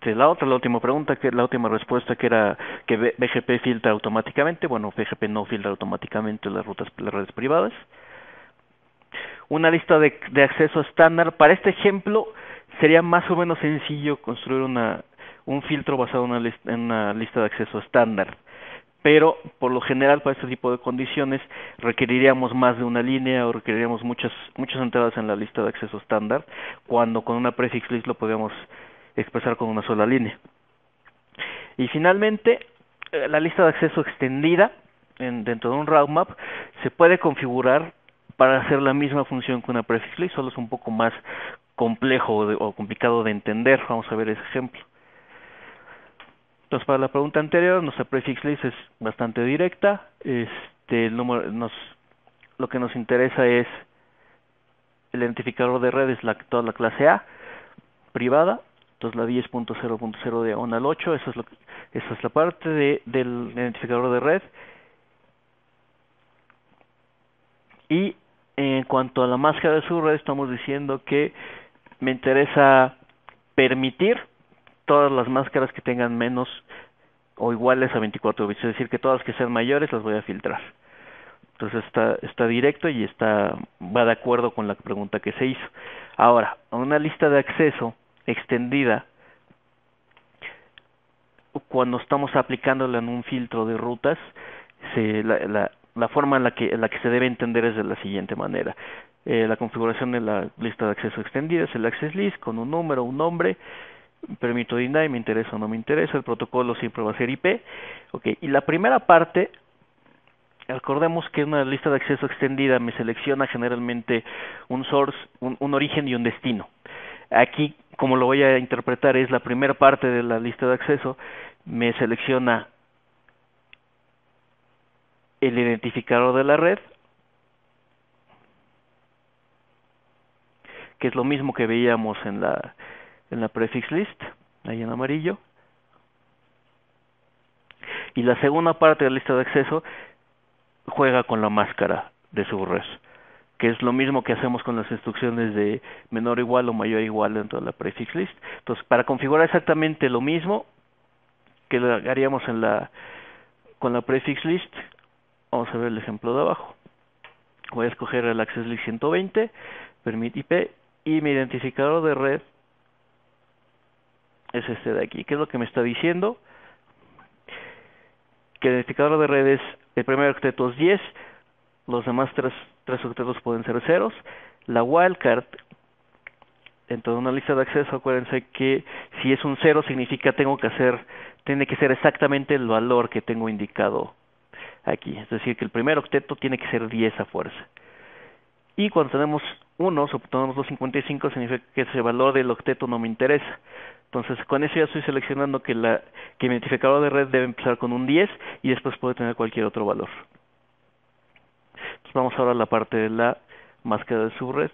Speaker 3: La última pregunta, la última respuesta, que era que BGP filtra automáticamente. Bueno, BGP no filtra automáticamente las redes privadas. Una lista de acceso estándar. Para este ejemplo sería más o menos sencillo construir un filtro basado en una lista de acceso estándar, pero por lo general para este tipo de condiciones requeriríamos más de una línea o requeriríamos muchas entradas en la lista de acceso estándar, cuando con una prefix list lo podemos expresar con una sola línea. Y finalmente, la lista de acceso extendida dentro de un route map se puede configurar para hacer la misma función que una prefix list, solo es un poco más complejo o complicado de entender. Vamos a ver ese ejemplo. Entonces, para la pregunta anterior, nuestra prefix list es bastante directa. Lo que nos interesa es el identificador de red, es toda la clase A privada. Entonces, la 10.0.0 diagonal 8, esa es la parte del identificador de red. Y en cuanto a la máscara de subred, estamos diciendo que me interesa permitir todas las máscaras que tengan menos o iguales a 24 bits, es decir, que todas las que sean mayores las voy a filtrar. Entonces está directo y va de acuerdo con la pregunta que se hizo. Ahora, una lista de acceso extendida, cuando estamos aplicándola en un filtro de rutas, la forma en la que se debe entender es de la siguiente manera. La configuración de la lista de acceso extendida es el access list con un número, un nombre, permito deny, me interesa o no me interesa, el protocolo siempre va a ser IP. Okay. Y la primera parte, recordemos que una lista de acceso extendida me selecciona generalmente un source, un origen y un destino. Aquí, como lo voy a interpretar, es la primera parte de la lista de acceso, me selecciona el identificador de la red, que es lo mismo que veíamos en la prefix list, ahí en amarillo. Y la segunda parte de la lista de acceso juega con la máscara de subred, que es lo mismo que hacemos con las instrucciones de menor igual o mayor igual dentro de la prefix list. Entonces, para configurar exactamente lo mismo que lo haríamos con la prefix list, vamos a ver el ejemplo de abajo. Voy a escoger el access list 120, permit IP, y mi identificador de red es este de aquí. ¿Qué es lo que me está diciendo? Que el identificador de red es el primer octeto es 10, los demás tres octetos pueden ser ceros. La wildcard, dentro de una lista de acceso, acuérdense que si es un 0 significa tiene que ser exactamente el valor que tengo indicado aquí. Es decir, que el primer octeto tiene que ser 10 a fuerza. Y cuando tenemos unos o tenemos 255, significa que ese valor del octeto no me interesa. Entonces, con eso ya estoy seleccionando que mi identificador de red debe empezar con un 10 y después puede tener cualquier otro valor. Entonces, vamos ahora a la parte de la máscara de subred.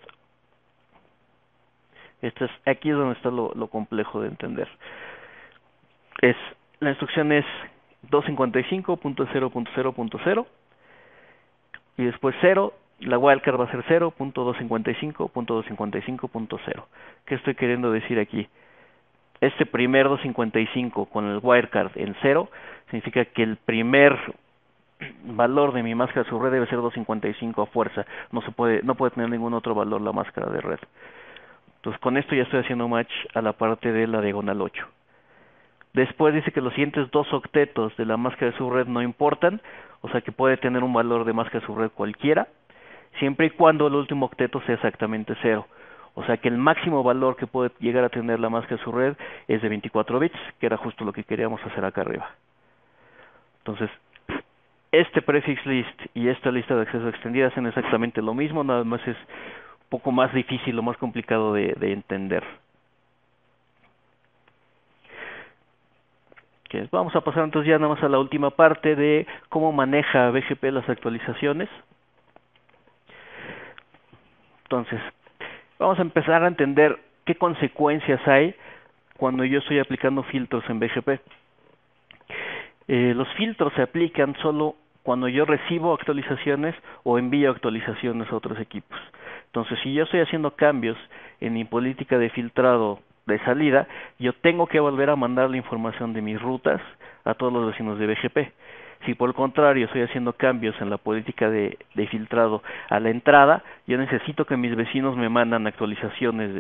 Speaker 3: Aquí es donde está lo complejo de entender. La instrucción es 255.0.0.0 y después 0. La wildcard va a ser 0.255.255.0. ¿Qué estoy queriendo decir aquí? Este primer 255 con el wildcard en 0 significa que el primer valor de mi máscara de subred debe ser 255 a fuerza. No puede tener ningún otro valor la máscara de red. Entonces, con esto ya estoy haciendo match a la parte de la diagonal 8. Después dice que los siguientes dos octetos de la máscara de subred no importan, o sea que puede tener un valor de máscara de subred cualquiera, siempre y cuando el último octeto sea exactamente 0. O sea que el máximo valor que puede llegar a tener la máscara de subred es de 24 bits, que era justo lo que queríamos hacer acá arriba. Entonces, este prefix list y esta lista de acceso extendida hacen exactamente lo mismo, nada más es un poco más difícil o más complicado de entender. Vamos a pasar entonces ya nada más a la última parte de cómo maneja BGP las actualizaciones. Entonces, vamos a empezar a entender qué consecuencias hay cuando yo estoy aplicando filtros en BGP. Los filtros se aplican solo cuando yo recibo actualizaciones o envío actualizaciones a otros equipos. Entonces, si yo estoy haciendo cambios en mi política de filtrado de salida, yo tengo que volver a mandar la información de mis rutas a todos los vecinos de BGP. Si por el contrario estoy haciendo cambios en la política de filtrado a la entrada, yo necesito que mis vecinos me mandan actualizaciones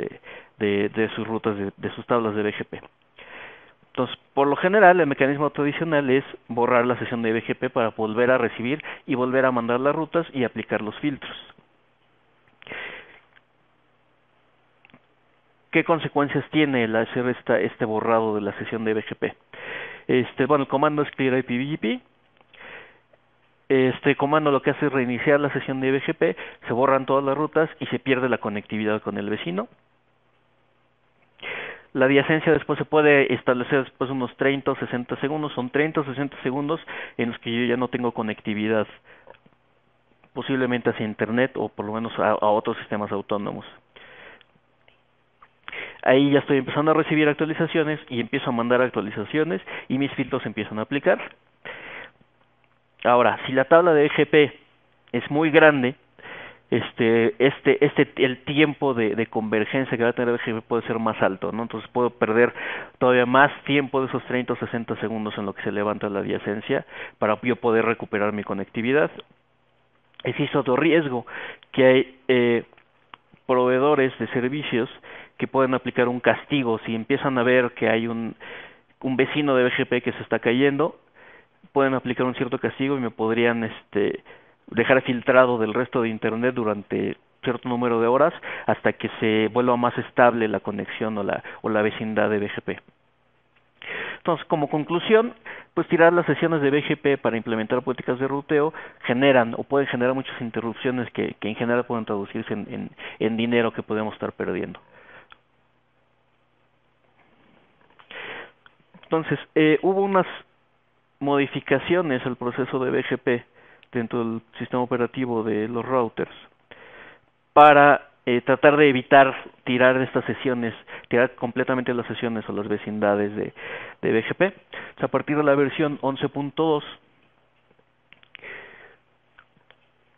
Speaker 3: de sus rutas, de sus tablas de BGP. Entonces, por lo general, el mecanismo tradicional es borrar la sesión de BGP para volver a recibir y volver a mandar las rutas y aplicar los filtros. ¿Qué consecuencias tiene el hacer este borrado de la sesión de BGP? Bueno, el comando es clear IPVGP. Este comando lo que hace es reiniciar la sesión de BGP, se borran todas las rutas y se pierde la conectividad con el vecino. La adyacencia después se puede establecer después de unos 30 o 60 segundos. Son 30 o 60 segundos en los que yo ya no tengo conectividad, posiblemente hacia Internet o por lo menos a otros sistemas autónomos. Ahí ya estoy empezando a recibir actualizaciones y empiezo a mandar actualizaciones y mis filtros empiezan a aplicar. Ahora, si la tabla de BGP es muy grande, el tiempo de convergencia que va a tener BGP puede ser más alto, ¿no? Entonces puedo perder todavía más tiempo de esos 30 o 60 segundos en lo que se levanta la adyacencia para yo poder recuperar mi conectividad. Existe otro riesgo, que hay proveedores de servicios que pueden aplicar un castigo si empiezan a ver que hay un vecino de BGP que se está cayendo, pueden aplicar un cierto castigo y me podrían dejar filtrado del resto de Internet durante cierto número de horas hasta que se vuelva más estable la conexión o la vecindad de BGP. Entonces, como conclusión, pues tirar las sesiones de BGP para implementar políticas de ruteo generan o pueden generar muchas interrupciones que en general pueden traducirse en dinero que podemos estar perdiendo. Entonces, hubo unas modificaciones al proceso de BGP dentro del sistema operativo de los routers para tratar de evitar tirar estas sesiones, tirar completamente las sesiones o las vecindades de BGP. Entonces, a partir de la versión 11.2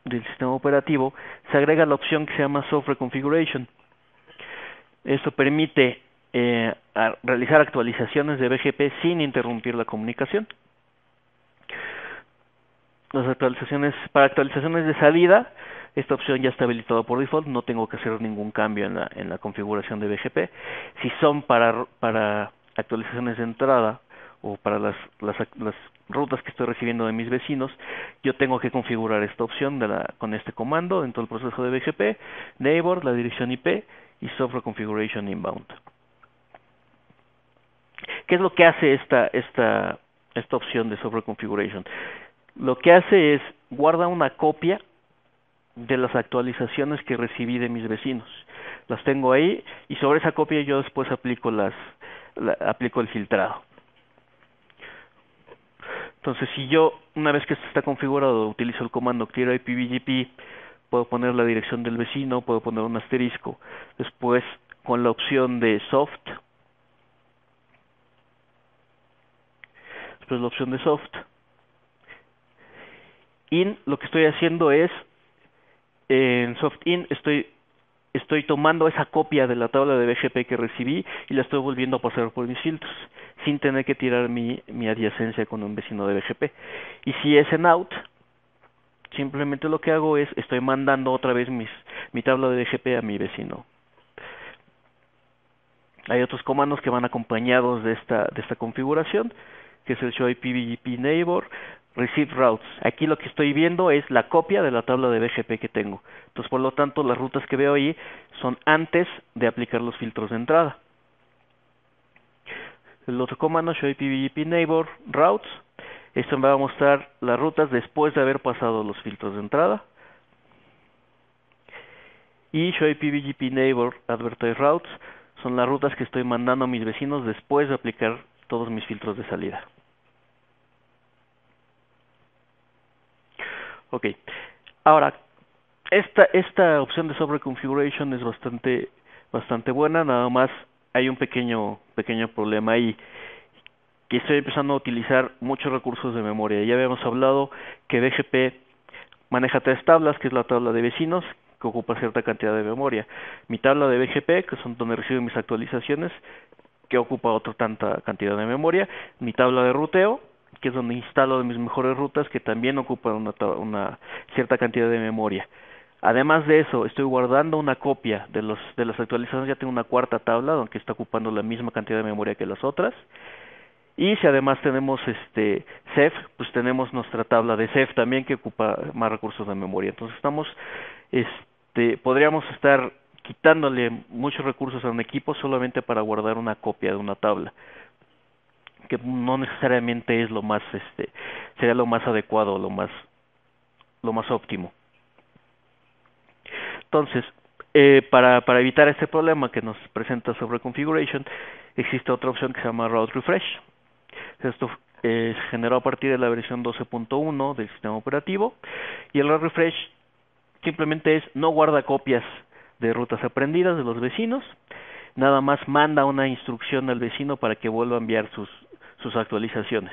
Speaker 3: del sistema operativo se agrega la opción que se llama Soft Reconfiguration. Esto permite realizar actualizaciones de BGP sin interrumpir la comunicación. Para actualizaciones de salida, esta opción ya está habilitada por default, no tengo que hacer ningún cambio en la configuración de BGP. Si son para actualizaciones de entrada o para las rutas que estoy recibiendo de mis vecinos, yo tengo que configurar esta opción con este comando dentro del proceso de BGP, neighbor, la dirección IP y soft reconfiguration inbound. ¿Qué es lo que hace esta opción de soft reconfiguration? Lo que hace es guarda una copia de las actualizaciones que recibí de mis vecinos. Las tengo ahí y sobre esa copia yo después aplico el filtrado. Entonces, si yo, una vez que esto está configurado, utilizo el comando clear IPVGP, puedo poner la dirección del vecino, puedo poner un asterisco. Después, con la opción de soft, in, lo que estoy haciendo es, en soft in, estoy tomando esa copia de la tabla de BGP que recibí y la estoy volviendo a pasar por mis filtros, sin tener que tirar mi adyacencia con un vecino de BGP. Y si es en out, simplemente lo que hago es, estoy mandando otra vez mi tabla de BGP a mi vecino. Hay otros comandos que van acompañados de esta configuración, que es el show IPVGP neighbor, receive routes. Aquí lo que estoy viendo es la copia de la tabla de BGP que tengo. Entonces, por lo tanto, las rutas que veo ahí son antes de aplicar los filtros de entrada. El otro comando, show IPVGP neighbor routes. Esto me va a mostrar las rutas después de haber pasado los filtros de entrada. Y show IPVGP neighbor advertise routes son las rutas que estoy mandando a mis vecinos después de aplicar todos mis filtros de salida. Ok. Ahora, esta opción de soft reconfiguration es bastante buena, nada más hay un pequeño problema ahí, que estoy empezando a utilizar muchos recursos de memoria. Ya habíamos hablado que BGP maneja 3 tablas, que es la tabla de vecinos, que ocupa cierta cantidad de memoria. Mi tabla de BGP, que son donde recibo mis actualizaciones, que ocupa otra tanta cantidad de memoria. Mi tabla de ruteo, que es donde instalo mis mejores rutas, que también ocupa una cierta cantidad de memoria. Además de eso, estoy guardando una copia de las actualizaciones. Ya tengo una cuarta tabla, donde está ocupando la misma cantidad de memoria que las otras. Y si además tenemos CEF, pues tenemos nuestra tabla de CEF también, que ocupa más recursos de memoria. Entonces podríamos estar quitándole muchos recursos a un equipo solamente para guardar una copia de una tabla, que no necesariamente es sería lo más adecuado, lo más óptimo. Entonces, para evitar este problema que nos presenta sobre configuration, existe otra opción que se llama Route Refresh. Esto se generó a partir de la versión 12.1 del sistema operativo, y el Route Refresh simplemente no guarda copias de rutas aprendidas de los vecinos, nada más manda una instrucción al vecino para que vuelva a enviar sus actualizaciones.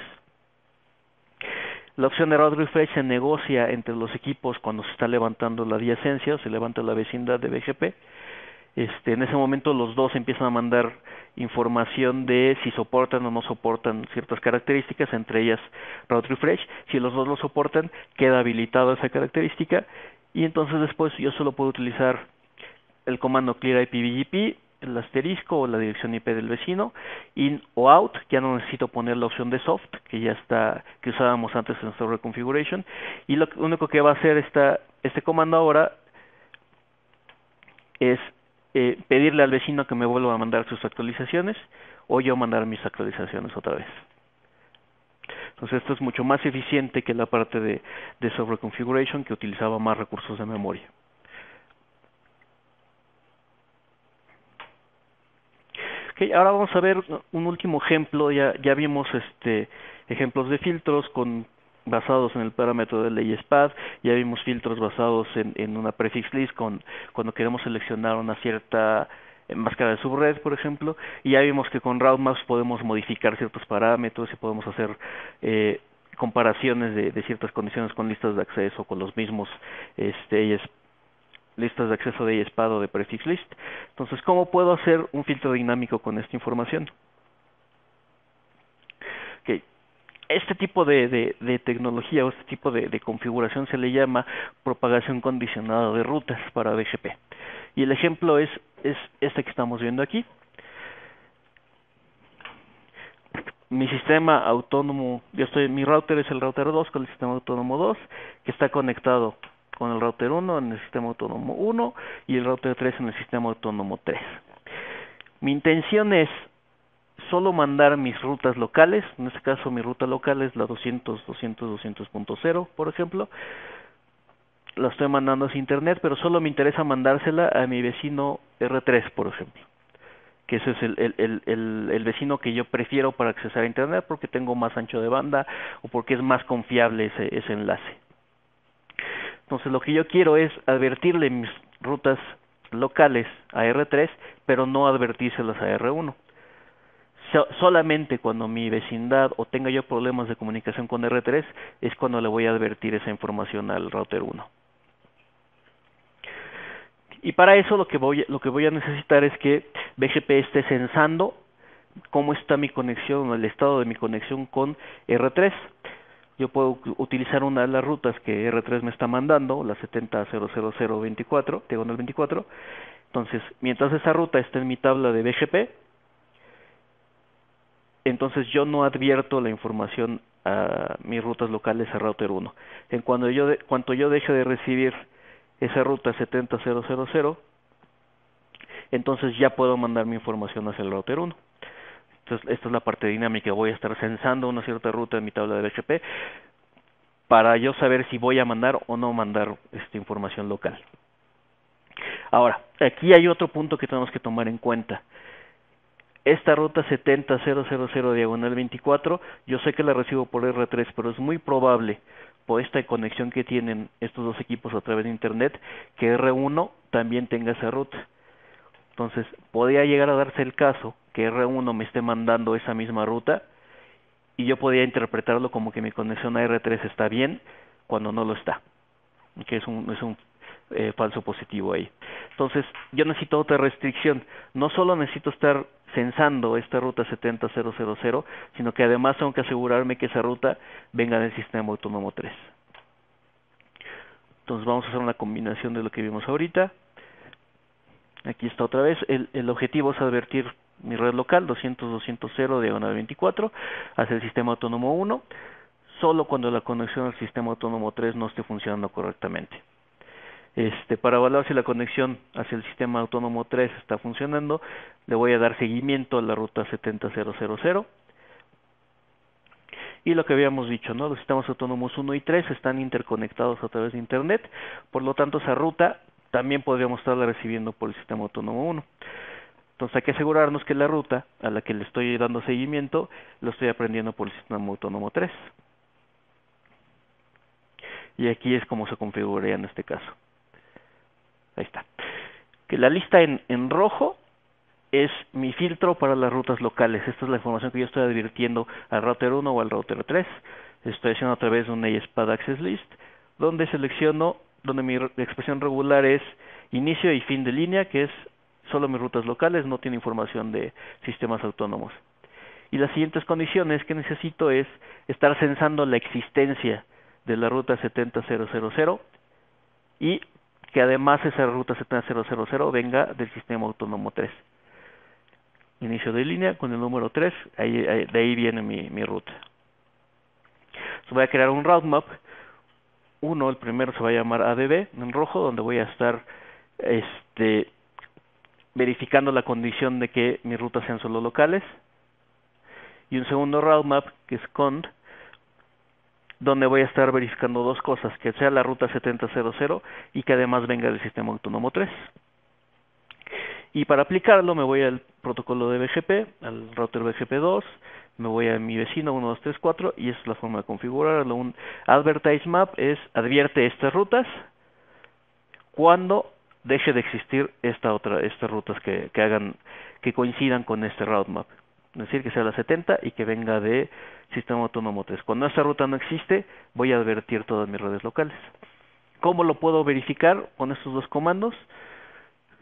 Speaker 3: La opción de Route Refresh se negocia entre los equipos cuando se está levantando la adyacencia o se levanta la vecindad de BGP. En ese momento los dos empiezan a mandar información de si soportan o no soportan ciertas características, entre ellas Route Refresh. Si los dos lo soportan, queda habilitada esa característica, y entonces después yo solo puedo utilizar el comando clear IPBGP, el asterisco o la dirección IP del vecino, in o out. Ya no necesito poner la opción de soft, que usábamos antes en nuestra reconfiguration, y lo único que va a hacer este comando ahora es pedirle al vecino que me vuelva a mandar sus actualizaciones, o yo mandar mis actualizaciones otra vez. Entonces esto es mucho más eficiente que la parte de software configuration, que utilizaba más recursos de memoria. Okay, ahora vamos a ver un último ejemplo. Ya vimos ejemplos de filtros basados en el parámetro de ley SPAD. Ya vimos filtros basados en una prefix list cuando queremos seleccionar una cierta máscara de subred, por ejemplo. Y ya vimos que con routemaps podemos modificar ciertos parámetros y podemos hacer comparaciones de ciertas condiciones con listas de acceso, con los mismos listas de acceso de SPAD o de prefix list. Entonces, ¿cómo puedo hacer un filtro dinámico con esta información? Okay. Este tipo de tecnología o este tipo de configuración se le llama propagación condicionada de rutas para BGP. Y el ejemplo es este que estamos viendo aquí. Mi sistema autónomo, mi router es el router 2 con el sistema autónomo 2, que está conectado con el router 1 en el sistema autónomo 1 y el router 3 en el sistema autónomo 3. Mi intención es solo mandar mis rutas locales. En este caso mi ruta local es la 200.200.200.0, por ejemplo. La estoy mandando hacia internet, pero solo me interesa mandársela a mi vecino R3, por ejemplo, que ese es el vecino que yo prefiero para accesar a internet, porque tengo más ancho de banda o porque es más confiable ese enlace. Entonces lo que yo quiero es advertirle mis rutas locales a R3, pero no advertírselas a R1. Solamente cuando mi vecindad o tenga yo problemas de comunicación con R3 es cuando le voy a advertir esa información al router 1. Y para eso lo que voy a necesitar es que BGP esté censando cómo está mi conexión, el estado de mi conexión con R3. Yo puedo utilizar una de las rutas que R3 me está mandando, la 70.00024, diagonal 24. Entonces, mientras esa ruta está en mi tabla de BGP, entonces yo no advierto la información a mis rutas locales a router 1. En cuanto yo deje de recibir esa ruta 70.000, entonces ya puedo mandar mi información hacia el router 1. Entonces, esta es la parte dinámica. Voy a estar censando una cierta ruta en mi tabla de BGP para yo saber si voy a mandar o no mandar esta información local. Ahora, aquí hay otro punto que tenemos que tomar en cuenta. Esta ruta 70.000 diagonal 24, yo sé que la recibo por R3, pero es muy probable, por esta conexión que tienen estos dos equipos a través de internet, que R1 también tenga esa ruta. Entonces, podría llegar a darse el caso que R1 me esté mandando esa misma ruta y yo podía interpretarlo como que mi conexión a R3 está bien cuando no lo está, que es un falso positivo ahí. Entonces, yo necesito otra restricción. No solo necesito estar censando esta ruta 70000, sino que además tengo que asegurarme que esa ruta venga del sistema autónomo 3. Entonces vamos a hacer una combinación de lo que vimos ahorita. Aquí está otra vez. El objetivo es advertir mi red local 200.200.0/24 hacia el sistema autónomo 1, solo cuando la conexión al sistema autónomo 3 no esté funcionando correctamente. Para evaluar si la conexión hacia el sistema autónomo 3 está funcionando, le voy a dar seguimiento a la ruta 70000. Y lo que habíamos dicho, ¿no? Los sistemas autónomos 1 y 3 están interconectados a través de Internet, por lo tanto esa ruta también podríamos estarla recibiendo por el sistema autónomo 1. Entonces hay que asegurarnos que la ruta a la que le estoy dando seguimiento lo estoy aprendiendo por el sistema autónomo 3. Y aquí es como se configuraría en este caso. Ahí está. Que la lista en rojo es mi filtro para las rutas locales. Esta es la información que yo estoy advirtiendo al router 1 o al router 3. Estoy haciendo a través de un ASPAD Access List, donde selecciono, donde mi expresión regular es inicio y fin de línea, que es solo mis rutas locales, no tiene información de sistemas autónomos. Y las siguientes condiciones que necesito es estar censando la existencia de la ruta 70000 y que además esa ruta 70000 venga del sistema autónomo 3. Inicio de línea con el número 3, de ahí viene mi ruta. Entonces voy a crear un route map. El primero se va a llamar ADB en rojo, donde voy a estar verificando la condición de que mis rutas sean solo locales. Y un segundo route map, que es cond, donde voy a estar verificando dos cosas, que sea la ruta 70000 y que además venga del sistema autónomo 3. Y para aplicarlo me voy al protocolo de BGP, al router BGP2, me voy a mi vecino 1234 y esa es la forma de configurarlo. Un advertise map advierte estas rutas cuando deje de existir estas rutas que coincidan con este route map. Es decir, que sea la 70 y que venga de sistema autónomo 3. Cuando esta ruta no existe, voy a advertir todas mis redes locales. ¿Cómo lo puedo verificar? Con estos dos comandos.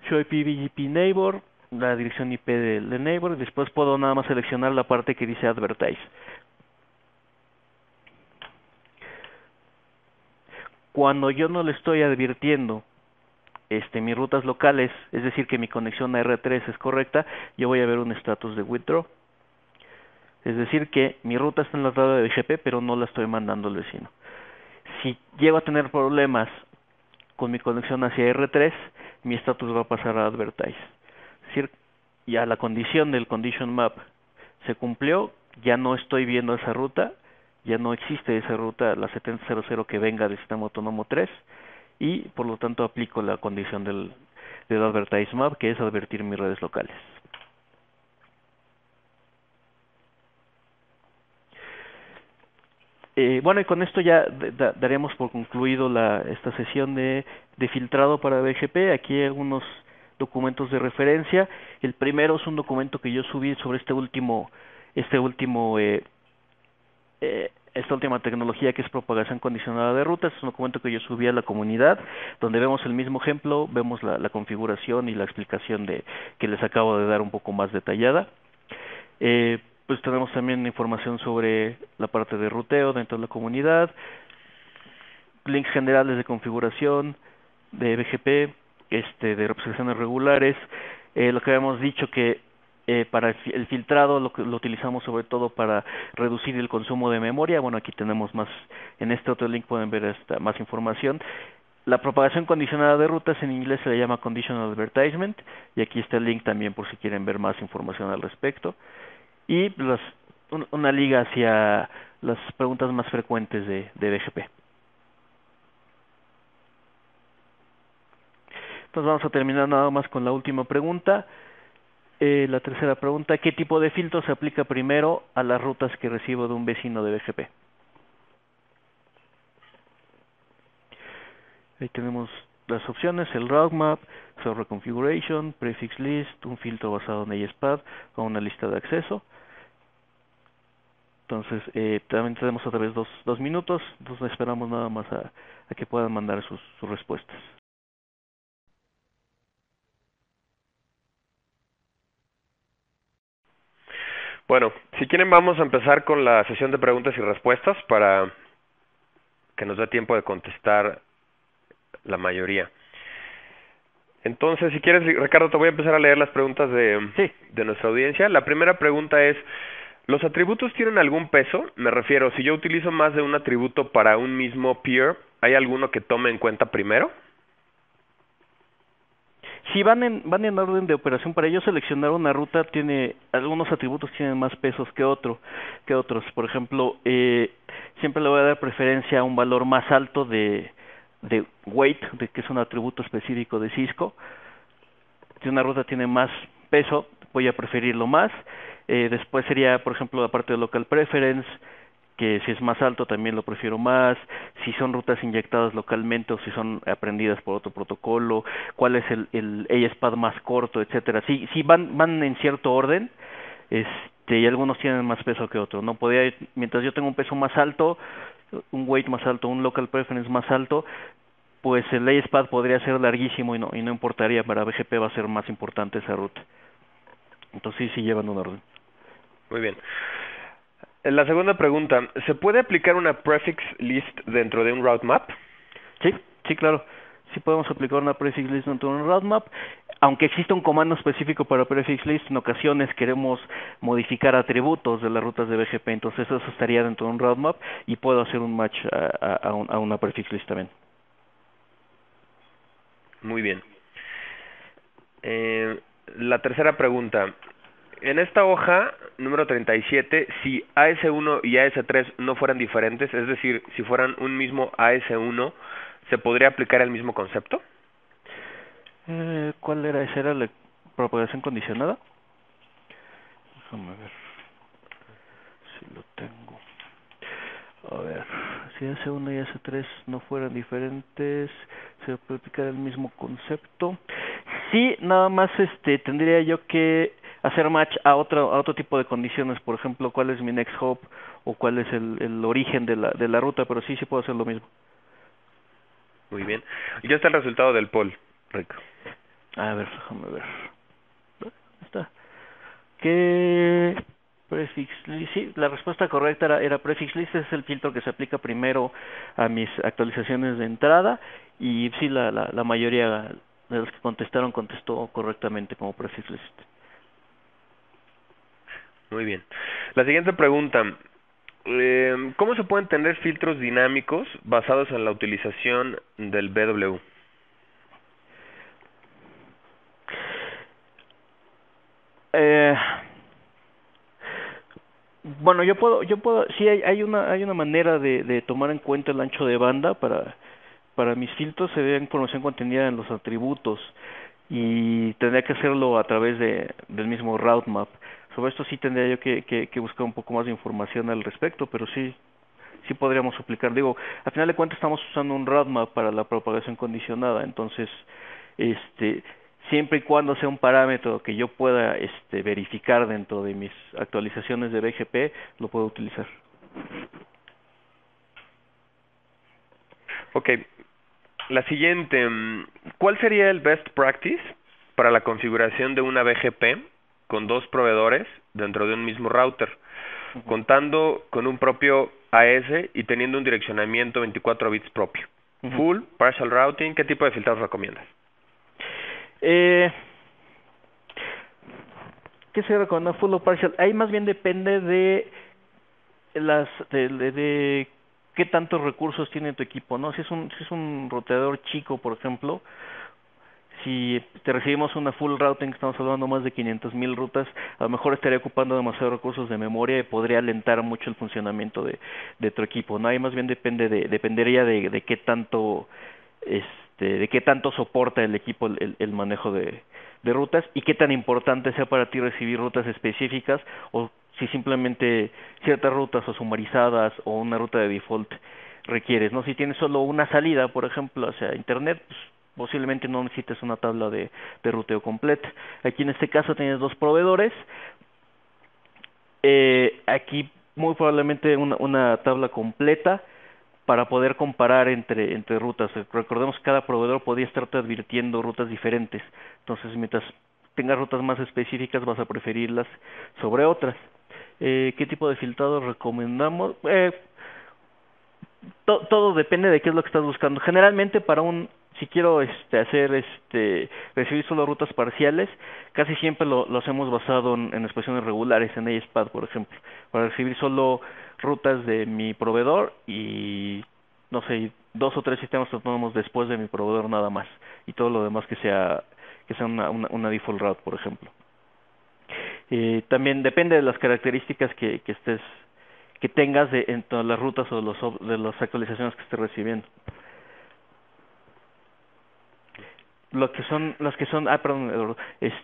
Speaker 3: Show IP BGP neighbor, la dirección IP del neighbor, y después puedo nada más seleccionar la parte que dice advertise. Cuando yo no le estoy advirtiendo mis rutas locales, es decir que mi conexión a R3 es correcta, yo voy a ver un status de withdraw. Es decir que mi ruta está enlazada de BGP, pero no la estoy mandando al vecino. Si llego a tener problemas con mi conexión hacia R3, mi estatus va a pasar a advertise. Es decir, ya la condición del condition map se cumplió, ya no estoy viendo esa ruta, ya no existe esa ruta, la 700 que venga del sistema autónomo 3, y por lo tanto aplico la condición del advertise map, que es advertir mis redes locales. Bueno, y con esto ya daremos por concluido esta sesión de filtrado para BGP. Aquí hay algunos documentos de referencia. El primero es un documento que yo subí sobre esta última tecnología que es propagación condicionada de rutas. Es un documento que yo subí a la comunidad, donde vemos el mismo ejemplo, vemos la configuración y la explicación que les acabo de dar un poco más detallada. Pues tenemos también información sobre la parte de ruteo dentro de la comunidad, links generales de configuración de BGP, de representaciones regulares, lo que habíamos dicho que para el filtrado lo utilizamos sobre todo para reducir el consumo de memoria. Bueno, aquí tenemos más, en este otro link pueden ver más información. La propagación condicionada de rutas en inglés se le llama conditional advertisement, y aquí está el link también por si quieren ver más información al respecto. Y una liga hacia las preguntas más frecuentes de BGP. Entonces vamos a terminar nada más con la última pregunta. La tercera pregunta: ¿qué tipo de filtro se aplica primero a las rutas que recibo de un vecino de BGP? Ahí tenemos las opciones: el route map, server configuration, prefix list, un filtro basado en ASPAD o una lista de acceso. Entonces, también tenemos otra vez dos minutos, entonces esperamos nada más a que puedan mandar sus respuestas.
Speaker 2: Bueno, si quieren vamos a empezar con la sesión de preguntas y respuestas para que nos dé tiempo de contestar la mayoría. Entonces, si quieres, Ricardo, te voy a empezar a leer las preguntas de nuestra audiencia. La primera pregunta es, ¿los atributos tienen algún peso? Me refiero, si yo utilizo más de un atributo para un mismo peer, ¿hay alguno que tome en cuenta primero?
Speaker 3: Si van en orden de operación, para ello seleccionar una ruta algunos atributos tienen más pesos que otros. Por ejemplo, siempre le voy a dar preferencia a un valor más alto de weight, que es un atributo específico de Cisco. Si una ruta tiene más peso, voy a preferirlo más. Después sería, por ejemplo, la parte de local preference, que si es más alto también lo prefiero más, si son rutas inyectadas localmente o si son aprendidas por otro protocolo, cuál es el ASPAD más corto, etcétera. Sí, van en cierto orden, y algunos tienen más peso que otros. No podía, mientras yo tengo un peso más alto, un weight más alto, un local preference más alto, pues el ASPAD podría ser larguísimo y no importaría, para BGP va a ser más importante esa ruta. Entonces sí llevan un orden.
Speaker 2: Muy bien. La segunda pregunta, ¿se puede aplicar una prefix list dentro de un route map?
Speaker 3: Sí, claro. Sí podemos aplicar una prefix list dentro de un route map. Aunque existe un comando específico para prefix list, en ocasiones queremos modificar atributos de las rutas de BGP, entonces eso estaría dentro de un route map y puedo hacer un match a una prefix list también.
Speaker 2: Muy bien. La tercera pregunta. En esta hoja, número 37, si AS1 y AS3 no fueran diferentes, es decir, si fueran un mismo AS1, ¿se podría aplicar el mismo concepto?
Speaker 3: ¿Cuál era? ¿Esa era la propagación condicionada? Déjame ver si lo tengo. A ver, si AS1 y AS3 no fueran diferentes, ¿se puede aplicar el mismo concepto? Sí, nada más tendría yo que hacer match a otro tipo de condiciones, por ejemplo, cuál es mi next hop o cuál es el origen de la ruta, pero sí puedo hacer lo mismo.
Speaker 2: Muy bien. Y ya está el resultado del poll, Rico.
Speaker 3: A ver, déjame ver. ¿Dónde está? ¿Qué prefix list? Sí, la respuesta correcta era prefix list, es el filtro que se aplica primero a mis actualizaciones de entrada, y sí, la mayoría de los que contestó correctamente como prefix list.
Speaker 2: Muy bien. La siguiente pregunta. ¿Cómo se pueden tener filtros dinámicos basados en la utilización del BW?
Speaker 3: Bueno, yo puedo, sí hay una manera de tomar en cuenta el ancho de banda para mis filtros. Se ve información contenida en los atributos y tendría que hacerlo a través del mismo route map. Sobre esto sí tendría yo que buscar un poco más de información al respecto, pero sí podríamos aplicar. Digo, al final de cuentas estamos usando un route map para la propagación condicionada, entonces siempre y cuando sea un parámetro que yo pueda verificar dentro de mis actualizaciones de BGP, lo puedo utilizar.
Speaker 2: Ok. La siguiente, ¿cuál sería el best practice para la configuración de una BGP con dos proveedores dentro de un mismo router, contando con un propio AS y teniendo un direccionamiento 24 bits propio? Full, partial routing, ¿qué tipo de filtros recomiendas?
Speaker 3: ¿Qué se recomienda, full o partial? Ahí más bien depende de de qué tantos recursos tiene tu equipo, ¿no? Si es un roteador chico, por ejemplo, si te recibimos una full routing, estamos hablando más de 500,000 rutas, a lo mejor estaría ocupando demasiados recursos de memoria y podría alentar mucho el funcionamiento de tu equipo, ¿no? Ahí más bien dependería de qué tanto de qué tanto soporta el equipo el manejo de rutas y qué tan importante sea para ti recibir rutas específicas, o si simplemente ciertas rutas o sumarizadas o una ruta de default requieres, ¿no? Si tienes solo una salida, por ejemplo, hacia internet, pues posiblemente no necesites una tabla de ruteo completa. Aquí en este caso tienes dos proveedores. Aquí muy probablemente una tabla completa para poder comparar entre rutas. Recordemos que cada proveedor podía estarte advirtiendo rutas diferentes. Entonces, mientras tengas rutas más específicas, vas a preferirlas sobre otras. ¿Qué tipo de filtrado recomendamos? Todo depende de qué es lo que estás buscando. Generalmente si quiero recibir solo rutas parciales, casi siempre lo hacemos basado en expresiones regulares, en ASPAD, por ejemplo, para recibir solo rutas de mi proveedor y no sé, 2 o 3 sistemas autónomos después de mi proveedor nada más, y todo lo demás que sea una default route, por ejemplo. También depende de las características que tengas en todas las rutas o de las actualizaciones que estés recibiendo. Las que son, perdón,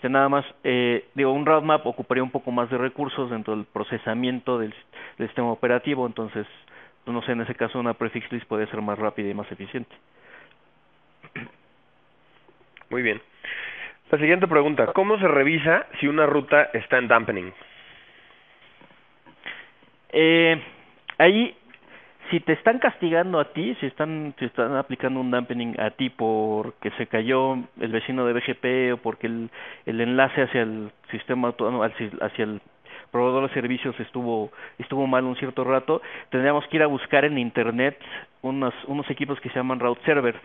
Speaker 3: nada más, un route map ocuparía un poco más de recursos dentro del procesamiento del sistema operativo, entonces, no sé, en ese caso una prefix list puede ser más rápida y más eficiente.
Speaker 2: Muy bien. La siguiente pregunta, ¿cómo se revisa si una ruta está en dampening?
Speaker 3: Ahí, si te están castigando a ti, si están aplicando un dampening a ti porque se cayó el vecino de BGP o porque el enlace hacia el sistema autónomo, hacia el proveedor de servicios estuvo mal un cierto rato, tendríamos que ir a buscar en internet unos equipos que se llaman route servers.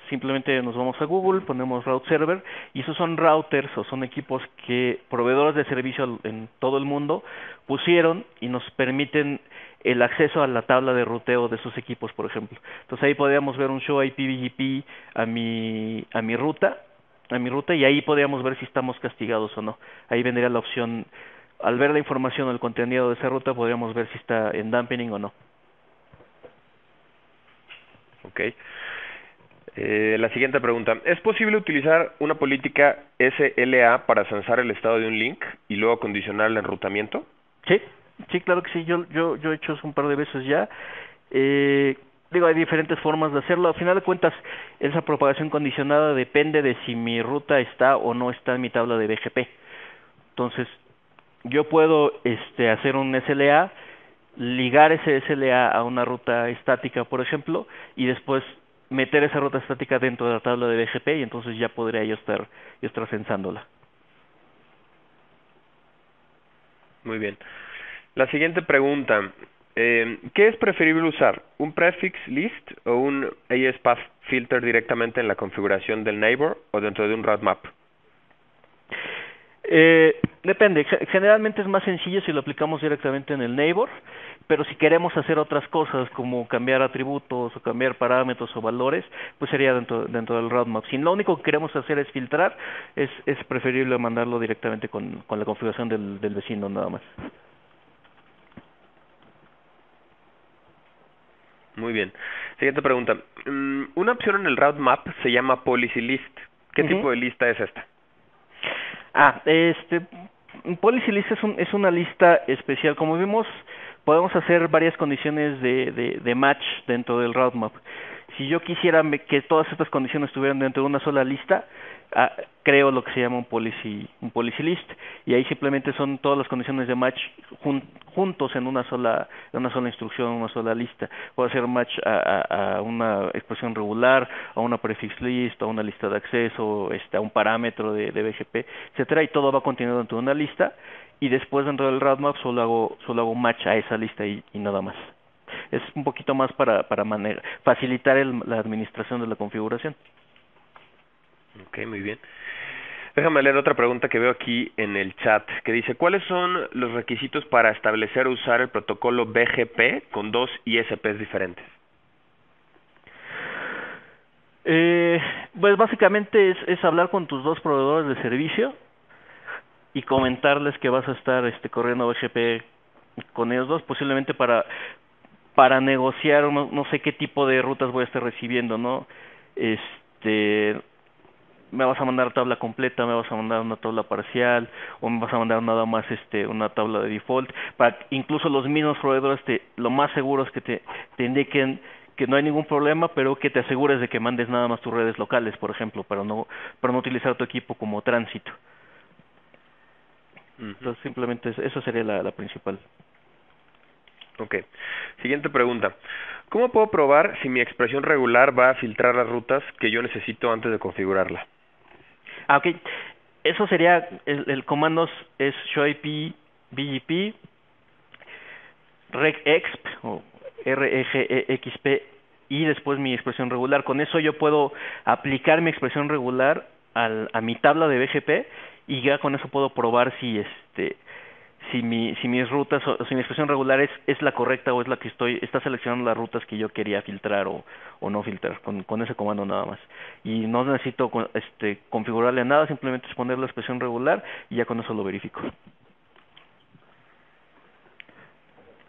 Speaker 3: Simplemente nos vamos a Google, ponemos route server y esos son routers o son equipos que proveedores de servicio en todo el mundo pusieron y nos permiten el acceso a la tabla de ruteo de esos equipos, por ejemplo. Entonces ahí podríamos ver un show IP BGP a mi ruta y ahí podríamos ver si estamos castigados o no. Ahí vendría la opción, al ver la información o el contenido de esa ruta, podríamos ver si está en dampening o no.
Speaker 2: Okay. La siguiente pregunta, ¿es posible utilizar una política SLA para censar el estado de un link y luego condicionar el enrutamiento?
Speaker 3: Sí, claro que sí, yo he hecho eso un par de veces ya. Hay diferentes formas de hacerlo. Al final de cuentas, esa propagación condicionada depende de si mi ruta está o no está en mi tabla de BGP. Entonces, yo puedo hacer un SLA, ligar ese SLA a una ruta estática, por ejemplo, y después meter esa ruta estática dentro de la tabla de BGP y entonces ya podría yo estar censándola.
Speaker 2: Muy bien. La siguiente pregunta, ¿qué es preferible usar? ¿Un prefix list o un ASPath filter directamente en la configuración del neighbor o dentro de un route map?
Speaker 3: Depende, generalmente es más sencillo si lo aplicamos directamente en el neighbor, pero si queremos hacer otras cosas como cambiar atributos o cambiar parámetros o valores, pues sería dentro del route map. Si lo único que queremos hacer es filtrar, es preferible mandarlo directamente con la configuración del vecino nada más.
Speaker 2: Muy bien. Siguiente pregunta. Una opción en el route map se llama policy list. ¿Qué tipo de lista es esta?
Speaker 3: Policy list es una lista especial. Como vimos, podemos hacer varias condiciones de match dentro del route map. Si yo quisiera que todas estas condiciones estuvieran dentro de una sola lista, creo lo que se llama un policy list, y ahí simplemente son todas las condiciones de match juntos en una sola instrucción, una sola lista. Puedo hacer match a una expresión regular, a una prefix list, a una lista de acceso, a un parámetro de BGP, etcétera, y todo va contenido dentro de una lista, y después dentro del route map solo hago match a esa lista y nada más. Es un poquito más para facilitar la administración de la configuración.
Speaker 2: Ok, muy bien. Déjame leer otra pregunta que veo aquí en el chat, que dice, ¿cuáles son los requisitos para establecer o usar el protocolo BGP con 2 ISPs diferentes?
Speaker 3: Pues básicamente es hablar con tus 2 proveedores de servicio y comentarles que vas a estar corriendo BGP con ellos 2, posiblemente para negociar, no sé qué tipo de rutas voy a estar recibiendo, ¿no? Me vas a mandar tabla completa, me vas a mandar una tabla parcial, o me vas a mandar nada más una tabla de default, para incluso los mismos proveedores lo más seguro es que te indiquen que no hay ningún problema, pero que te asegures de que mandes nada más tus redes locales, por ejemplo, para no utilizar tu equipo como tránsito. Entonces simplemente esa sería la principal.
Speaker 2: Ok. Siguiente pregunta. ¿Cómo puedo probar si mi expresión regular va a filtrar las rutas que yo necesito antes de configurarla?
Speaker 3: Ok. Eso sería, el comando es showIP BGP regexp o regexp y después mi expresión regular. Con eso yo puedo aplicar mi expresión regular a mi tabla de BGP y ya con eso puedo probar si mis rutas o si mi expresión regular es la correcta o es la que está seleccionando las rutas que yo quería filtrar o no filtrar con ese comando nada más. Y no necesito configurarle nada, simplemente es poner la expresión regular y ya con eso lo verifico.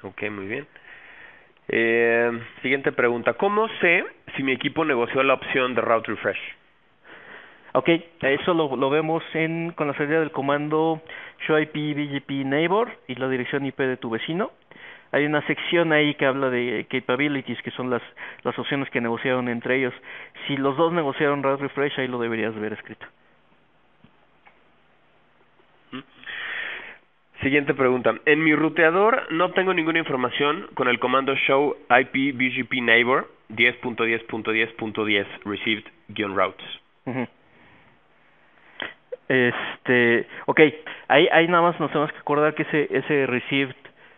Speaker 2: Ok, muy bien. Siguiente pregunta. ¿Cómo sé si mi equipo negoció la opción de Route Refresh?
Speaker 3: Ok, eso lo vemos con la salida del comando showIP BGP neighbor y la dirección IP de tu vecino. Hay una sección ahí que habla de capabilities, que son las opciones que negociaron entre ellos. Si los dos negociaron Route Refresh, ahí lo deberías ver escrito.
Speaker 2: Siguiente pregunta. En mi ruteador no tengo ninguna información con el comando show IP BGP neighbor 10.10.10.10 received-routes.
Speaker 3: Uh-huh. Ok, ahí nada más nos tenemos que acordar que ese received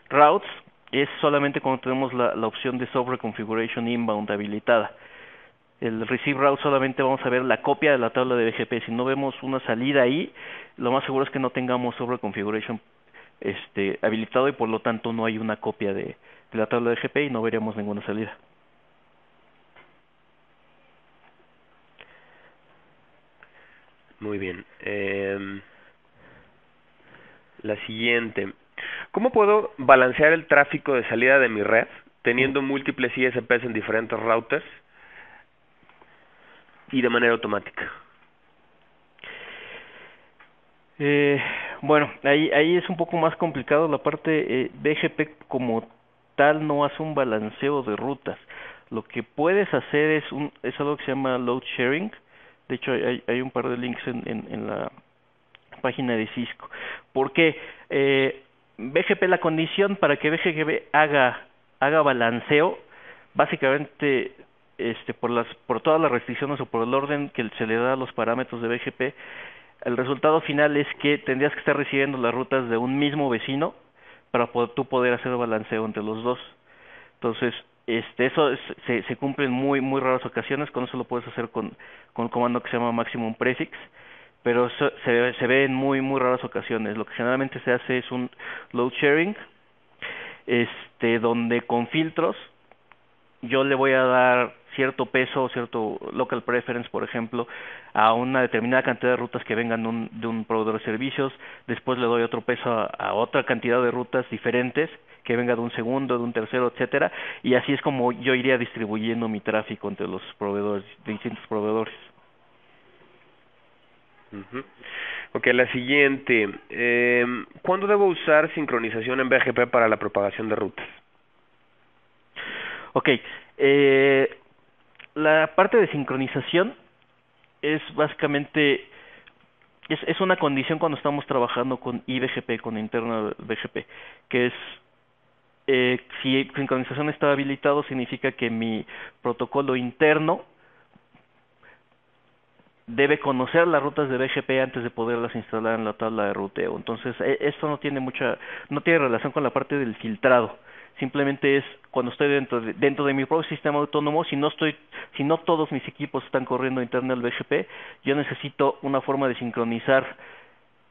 Speaker 3: routes es solamente cuando tenemos la opción de software configuration inbound habilitada. El receive route solamente vamos a ver la copia de la tabla de BGP. Si no vemos una salida ahí, lo más seguro es que no tengamos software configuration habilitado y por lo tanto no hay una copia de la tabla de BGP y no veríamos ninguna salida.
Speaker 2: Muy bien. La siguiente. ¿Cómo puedo balancear el tráfico de salida de mi red teniendo múltiples ISPs en diferentes routers y de manera automática?
Speaker 3: Bueno, ahí es un poco más complicado. La parte BGP como tal no hace un balanceo de rutas. Lo que puedes hacer es algo que se llama load sharing. De hecho, hay un par de links en la página de Cisco. Porque BGP, la condición para que BGP haga balanceo, básicamente por todas las restricciones o por el orden que se le da a los parámetros de BGP, el resultado final es que tendrías que estar recibiendo las rutas de un mismo vecino para tú poder hacer balanceo entre los dos. Entonces, eso se cumple en muy raras ocasiones. Con eso lo puedes hacer con un comando que se llama maximum prefix, pero eso se ve en muy raras ocasiones. Lo que generalmente se hace es un load sharing, donde con filtros yo le voy a dar cierto peso, cierto local preference, por ejemplo, a una determinada cantidad de rutas que vengan de un proveedor de servicios. Después le doy otro peso a otra cantidad de rutas diferentes que venga de un segundo, de un tercero, etcétera, y así es como yo iría distribuyendo mi tráfico entre los proveedores, distintos proveedores.
Speaker 2: Ok, la siguiente. ¿Cuándo debo usar sincronización en BGP para la propagación de rutas?
Speaker 3: Ok, la parte de sincronización es básicamente es una condición cuando estamos trabajando con IBGP, con interna BGP, que es si sincronización está habilitado significa que mi protocolo interno debe conocer las rutas de BGP antes de poderlas instalar en la tabla de ruteo. Entonces, esto no tiene relación con la parte del filtrado. Simplemente es cuando estoy dentro de mi propio sistema autónomo, si no todos mis equipos están corriendo interno al BGP, yo necesito una forma de sincronizar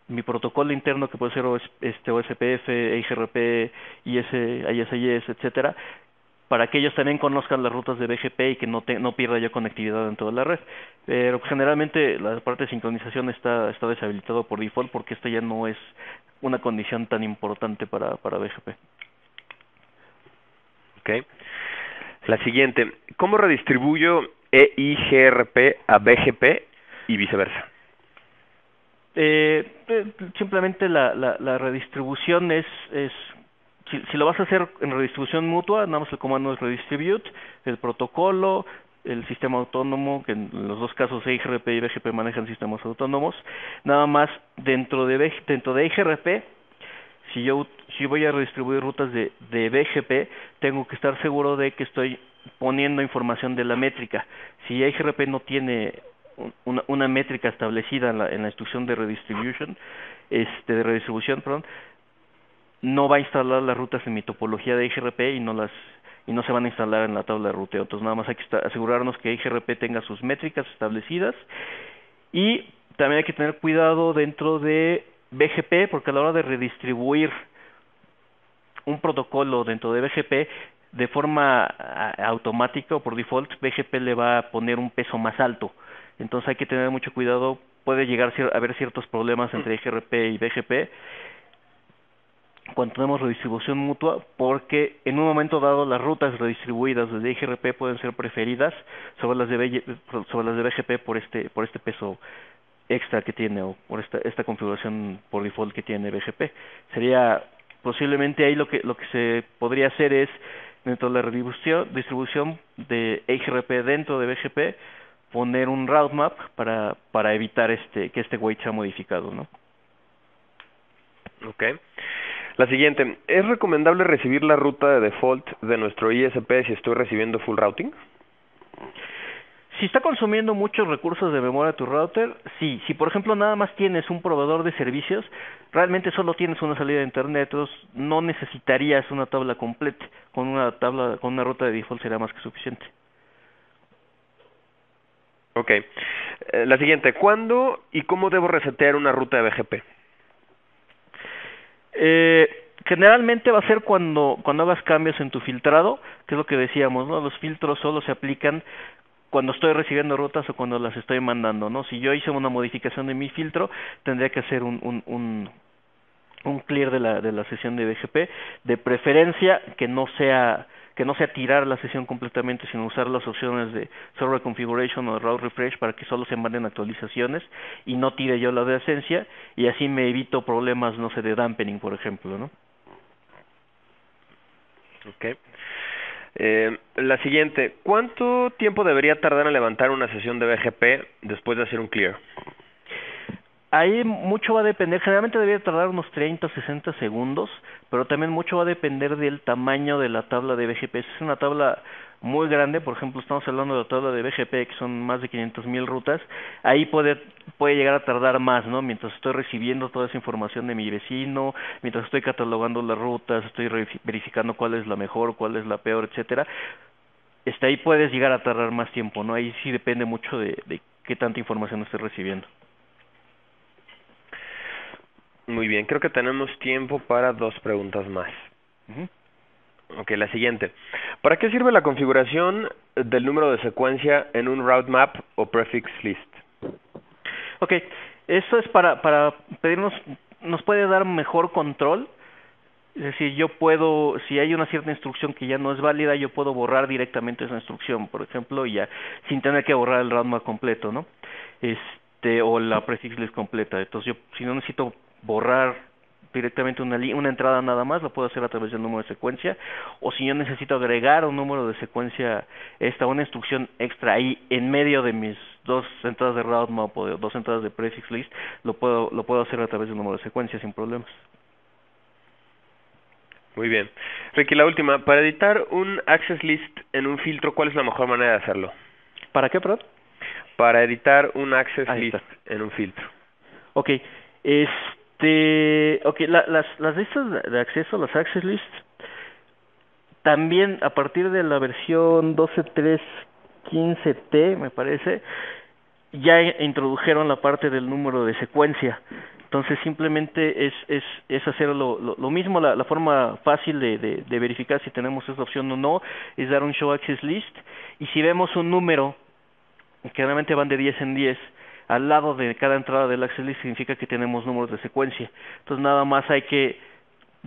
Speaker 3: mi protocolo interno, que puede ser OSPF, EIGRP, ISIS, etcétera, para que ellos también conozcan las rutas de BGP y que no pierda yo conectividad dentro de la red. Pero generalmente la parte de sincronización está deshabilitado por default porque esta ya no es una condición tan importante para BGP.
Speaker 2: Okay. La siguiente, ¿cómo redistribuyo EIGRP a BGP y viceversa?
Speaker 3: Simplemente la redistribución es si lo vas a hacer en redistribución mutua, nada más el comando es redistribute, el protocolo, el sistema autónomo, que en los dos casos EIGRP y BGP manejan sistemas autónomos, nada más dentro de EIGRP, si si voy a redistribuir rutas de BGP, tengo que estar seguro de que estoy poniendo información de la métrica. Si IGRP no tiene una métrica establecida en la instrucción de redistribución, perdón, no va a instalar las rutas en mi topología de IGRP y no se van a instalar en la tabla de ruteo. Entonces nada más hay que asegurarnos que IGRP tenga sus métricas establecidas, y también hay que tener cuidado dentro de BGP, porque a la hora de redistribuir un protocolo dentro de BGP de forma automática o por default, BGP le va a poner un peso más alto. Entonces hay que tener mucho cuidado. Puede llegar a haber ciertos problemas entre IGRP y BGP cuando tenemos redistribución mutua, porque en un momento dado las rutas redistribuidas desde IGRP pueden ser preferidas sobre las de BGP por este peso extra que tiene, o por esta configuración por default que tiene BGP. Sería posiblemente ahí lo que se podría hacer es, dentro de la distribución de IGRP dentro de BGP, poner un route map para evitar que este weight sea modificado, ¿no?
Speaker 2: Okay. La siguiente, ¿es recomendable recibir la ruta de default de nuestro ISP si estoy recibiendo full routing?
Speaker 3: Si está consumiendo muchos recursos de memoria tu router, sí. Si por ejemplo nada más tienes un proveedor de servicios, realmente solo tienes una salida de internet, entonces no necesitarías una tabla completa. Con una ruta de default será más que suficiente.
Speaker 2: Ok. La siguiente, ¿cuándo y cómo debo resetear una ruta de BGP?
Speaker 3: Generalmente va a ser cuando hagas cambios en tu filtrado, que es lo que decíamos, ¿no? Los filtros solo se aplican cuando estoy recibiendo rutas o cuando las estoy mandando, ¿no? Si yo hice una modificación de mi filtro, tendría que hacer un clear de la sesión de BGP, de preferencia que no sea tirar la sesión completamente, sino usar las opciones de server configuration o route refresh para que solo se manden actualizaciones y no tire yo la de esencia, y así me evito problemas, no sé, de dampening, por ejemplo, ¿no?
Speaker 2: Okay. La siguiente, ¿cuánto tiempo debería tardar en levantar una sesión de BGP después de hacer un clear?
Speaker 3: Ahí mucho va a depender, generalmente debería tardar unos 30 o 60 segundos, pero también mucho va a depender del tamaño de la tabla de BGP. Si es una tabla muy grande, por ejemplo, estamos hablando de la tabla de BGP, que son más de 500,000 rutas, ahí puede llegar a tardar más, ¿no? Mientras estoy recibiendo toda esa información de mi vecino, mientras estoy catalogando las rutas, estoy verificando cuál es la mejor, cuál es la peor, etcétera. Ahí puedes llegar a tardar más tiempo, ¿no? Ahí sí depende mucho de qué tanta información estés recibiendo.
Speaker 2: Muy bien, creo que tenemos tiempo para 2 preguntas más. Ok, la siguiente. ¿Para qué sirve la configuración del número de secuencia en un route map o prefix list?
Speaker 3: Ok, eso es para pedirnos, nos puede dar mejor control. Es decir, yo puedo, si hay una cierta instrucción que ya no es válida, yo puedo borrar directamente esa instrucción, por ejemplo, y ya sin tener que borrar el route map completo, ¿no? O la prefix list completa. Entonces yo, si no necesito borrar directamente una entrada nada más, lo puedo hacer a través del número de secuencia, o si yo necesito agregar un número de secuencia una instrucción extra ahí en medio de mis 2 entradas de route map o 2 entradas de prefix list, lo puedo hacer a través del número de secuencia sin problemas.
Speaker 2: Muy bien. Ricky, la última, para editar un access list en un filtro, ¿cuál es la mejor manera de hacerlo?
Speaker 3: ¿Para qué, perdón?
Speaker 2: Para editar un access list en un filtro.
Speaker 3: Ok, las listas de acceso, las access lists, también a partir de la versión 12.3.15t, me parece, ya introdujeron la parte del número de secuencia. Entonces simplemente es hacer lo mismo. La forma fácil de verificar si tenemos esa opción o no es dar un show access list, y si vemos un número, que generalmente van de 10 en 10, al lado de cada entrada del access list, significa que tenemos números de secuencia. Entonces nada más te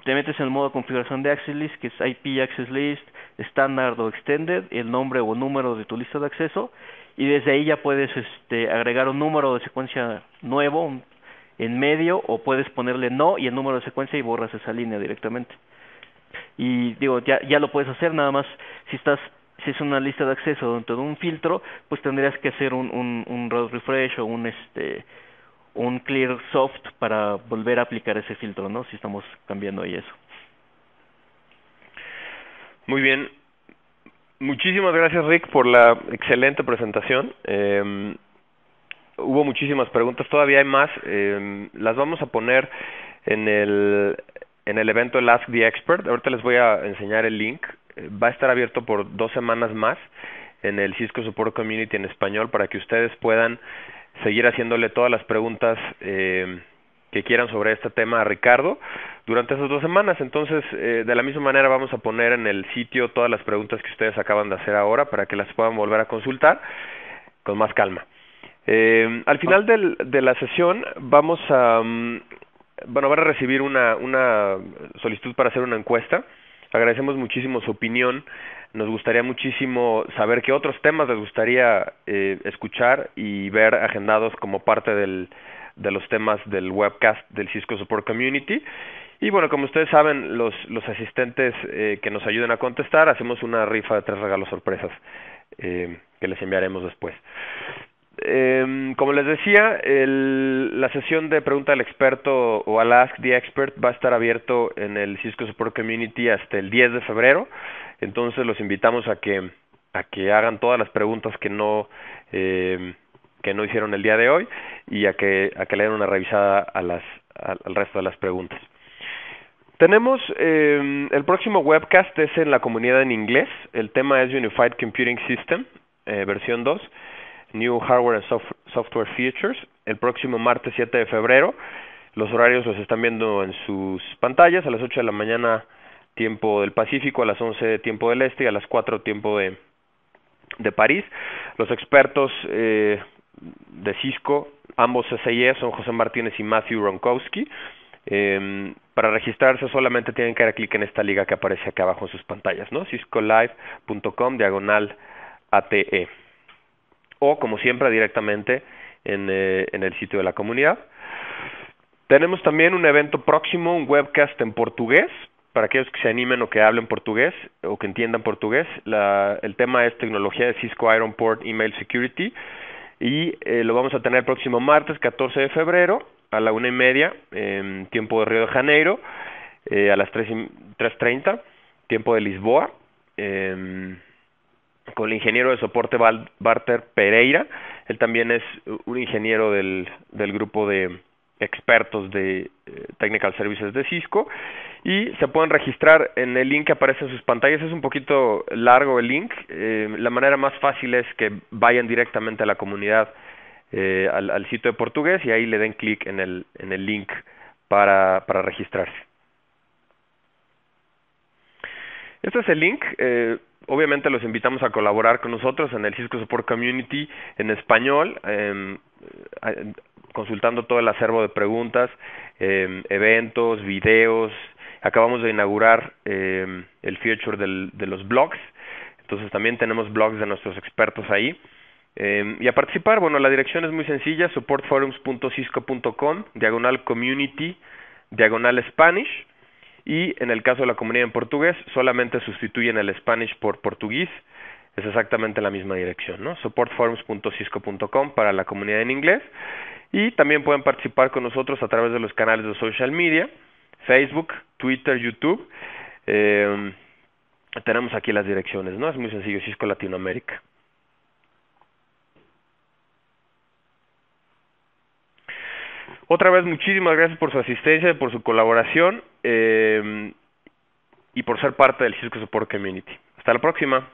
Speaker 3: metes en el modo configuración de access list, que es IP access list, standard o extended, el nombre o número de tu lista de acceso, y desde ahí ya puedes agregar un número de secuencia nuevo en medio, o puedes ponerle no y el número de secuencia y borras esa línea directamente. Y digo, ya lo puedes hacer, nada más si es una lista de acceso dentro de un filtro, pues tendrías que hacer un route refresh o un clear soft para volver a aplicar ese filtro, ¿no? Si estamos cambiando ahí eso.
Speaker 2: Muy bien. Muchísimas gracias, Rick, por la excelente presentación. Hubo muchísimas preguntas, todavía hay más. Las vamos a poner en el evento el Ask the Expert. Ahorita les voy a enseñar el link. Va a estar abierto por 2 semanas más en el Cisco Support Community en español para que ustedes puedan seguir haciéndole todas las preguntas que quieran sobre este tema a Ricardo durante esas 2 semanas. Entonces, de la misma manera vamos a poner en el sitio todas las preguntas que ustedes acaban de hacer ahora para que las puedan volver a consultar con más calma. Al final de la sesión vamos a van a recibir una solicitud para hacer una encuesta. Agradecemos muchísimo su opinión. Nos gustaría muchísimo saber qué otros temas les gustaría escuchar y ver agendados como parte de los temas del webcast del Cisco Support Community. Y bueno, como ustedes saben, los asistentes que nos ayuden a contestar, hacemos una rifa de 3 regalos sorpresas que les enviaremos después. Como les decía, la sesión de pregunta al experto o al Ask the Expert va a estar abierto en el Cisco Support Community hasta el 10 de febrero. Entonces los invitamos a que hagan todas las preguntas que no hicieron el día de hoy y a que le den una revisada al resto de las preguntas. Tenemos el próximo webcast es en la comunidad en inglés. El tema es Unified Computing System, versión 2. New Hardware and Software Features, el próximo martes 7 de febrero. Los horarios los están viendo en sus pantallas, a las 8 de la mañana tiempo del Pacífico, a las 11 tiempo del Este y a las 4 tiempo de París. Los expertos de Cisco, ambos CCIE, son José Martínez y Matthew Ronkowski. Para registrarse solamente tienen que dar clic en esta liga que aparece acá abajo en sus pantallas, ¿no? ciscolive.com/ATE. O, como siempre, directamente en el sitio de la comunidad. Tenemos también un evento próximo, un webcast en portugués, para aquellos que se animen o que hablen portugués o que entiendan portugués. El tema es tecnología de Cisco Iron Port Email Security y lo vamos a tener el próximo martes 14 de febrero a la 1:30, tiempo de Río de Janeiro, a las 3:30, tiempo de Lisboa, con el ingeniero de soporte Walter Pereira. Él también es un ingeniero del grupo de expertos de Technical Services de Cisco, y se pueden registrar en el link que aparece en sus pantallas. Es un poquito largo el link. La manera más fácil es que vayan directamente a la comunidad, al sitio de portugués, y ahí le den clic en el link para registrarse. Este es el link. Obviamente los invitamos a colaborar con nosotros en el Cisco Support Community en español, consultando todo el acervo de preguntas, eventos, videos. Acabamos de inaugurar el feature de los blogs, entonces también tenemos blogs de nuestros expertos ahí. Y a participar, bueno, la dirección es muy sencilla: supportforums.cisco.com/community/Spanish. Y en el caso de la comunidad en portugués, solamente sustituyen el Spanish por portugués. Es exactamente la misma dirección, ¿no? supportforums.cisco.com para la comunidad en inglés. Y también pueden participar con nosotros a través de los canales de social media: Facebook, Twitter, YouTube. Tenemos aquí las direcciones, ¿no? Es muy sencillo: Cisco Latinoamérica. Otra vez, muchísimas gracias por su asistencia, por su colaboración y por ser parte del Cisco Support Community. Hasta la próxima.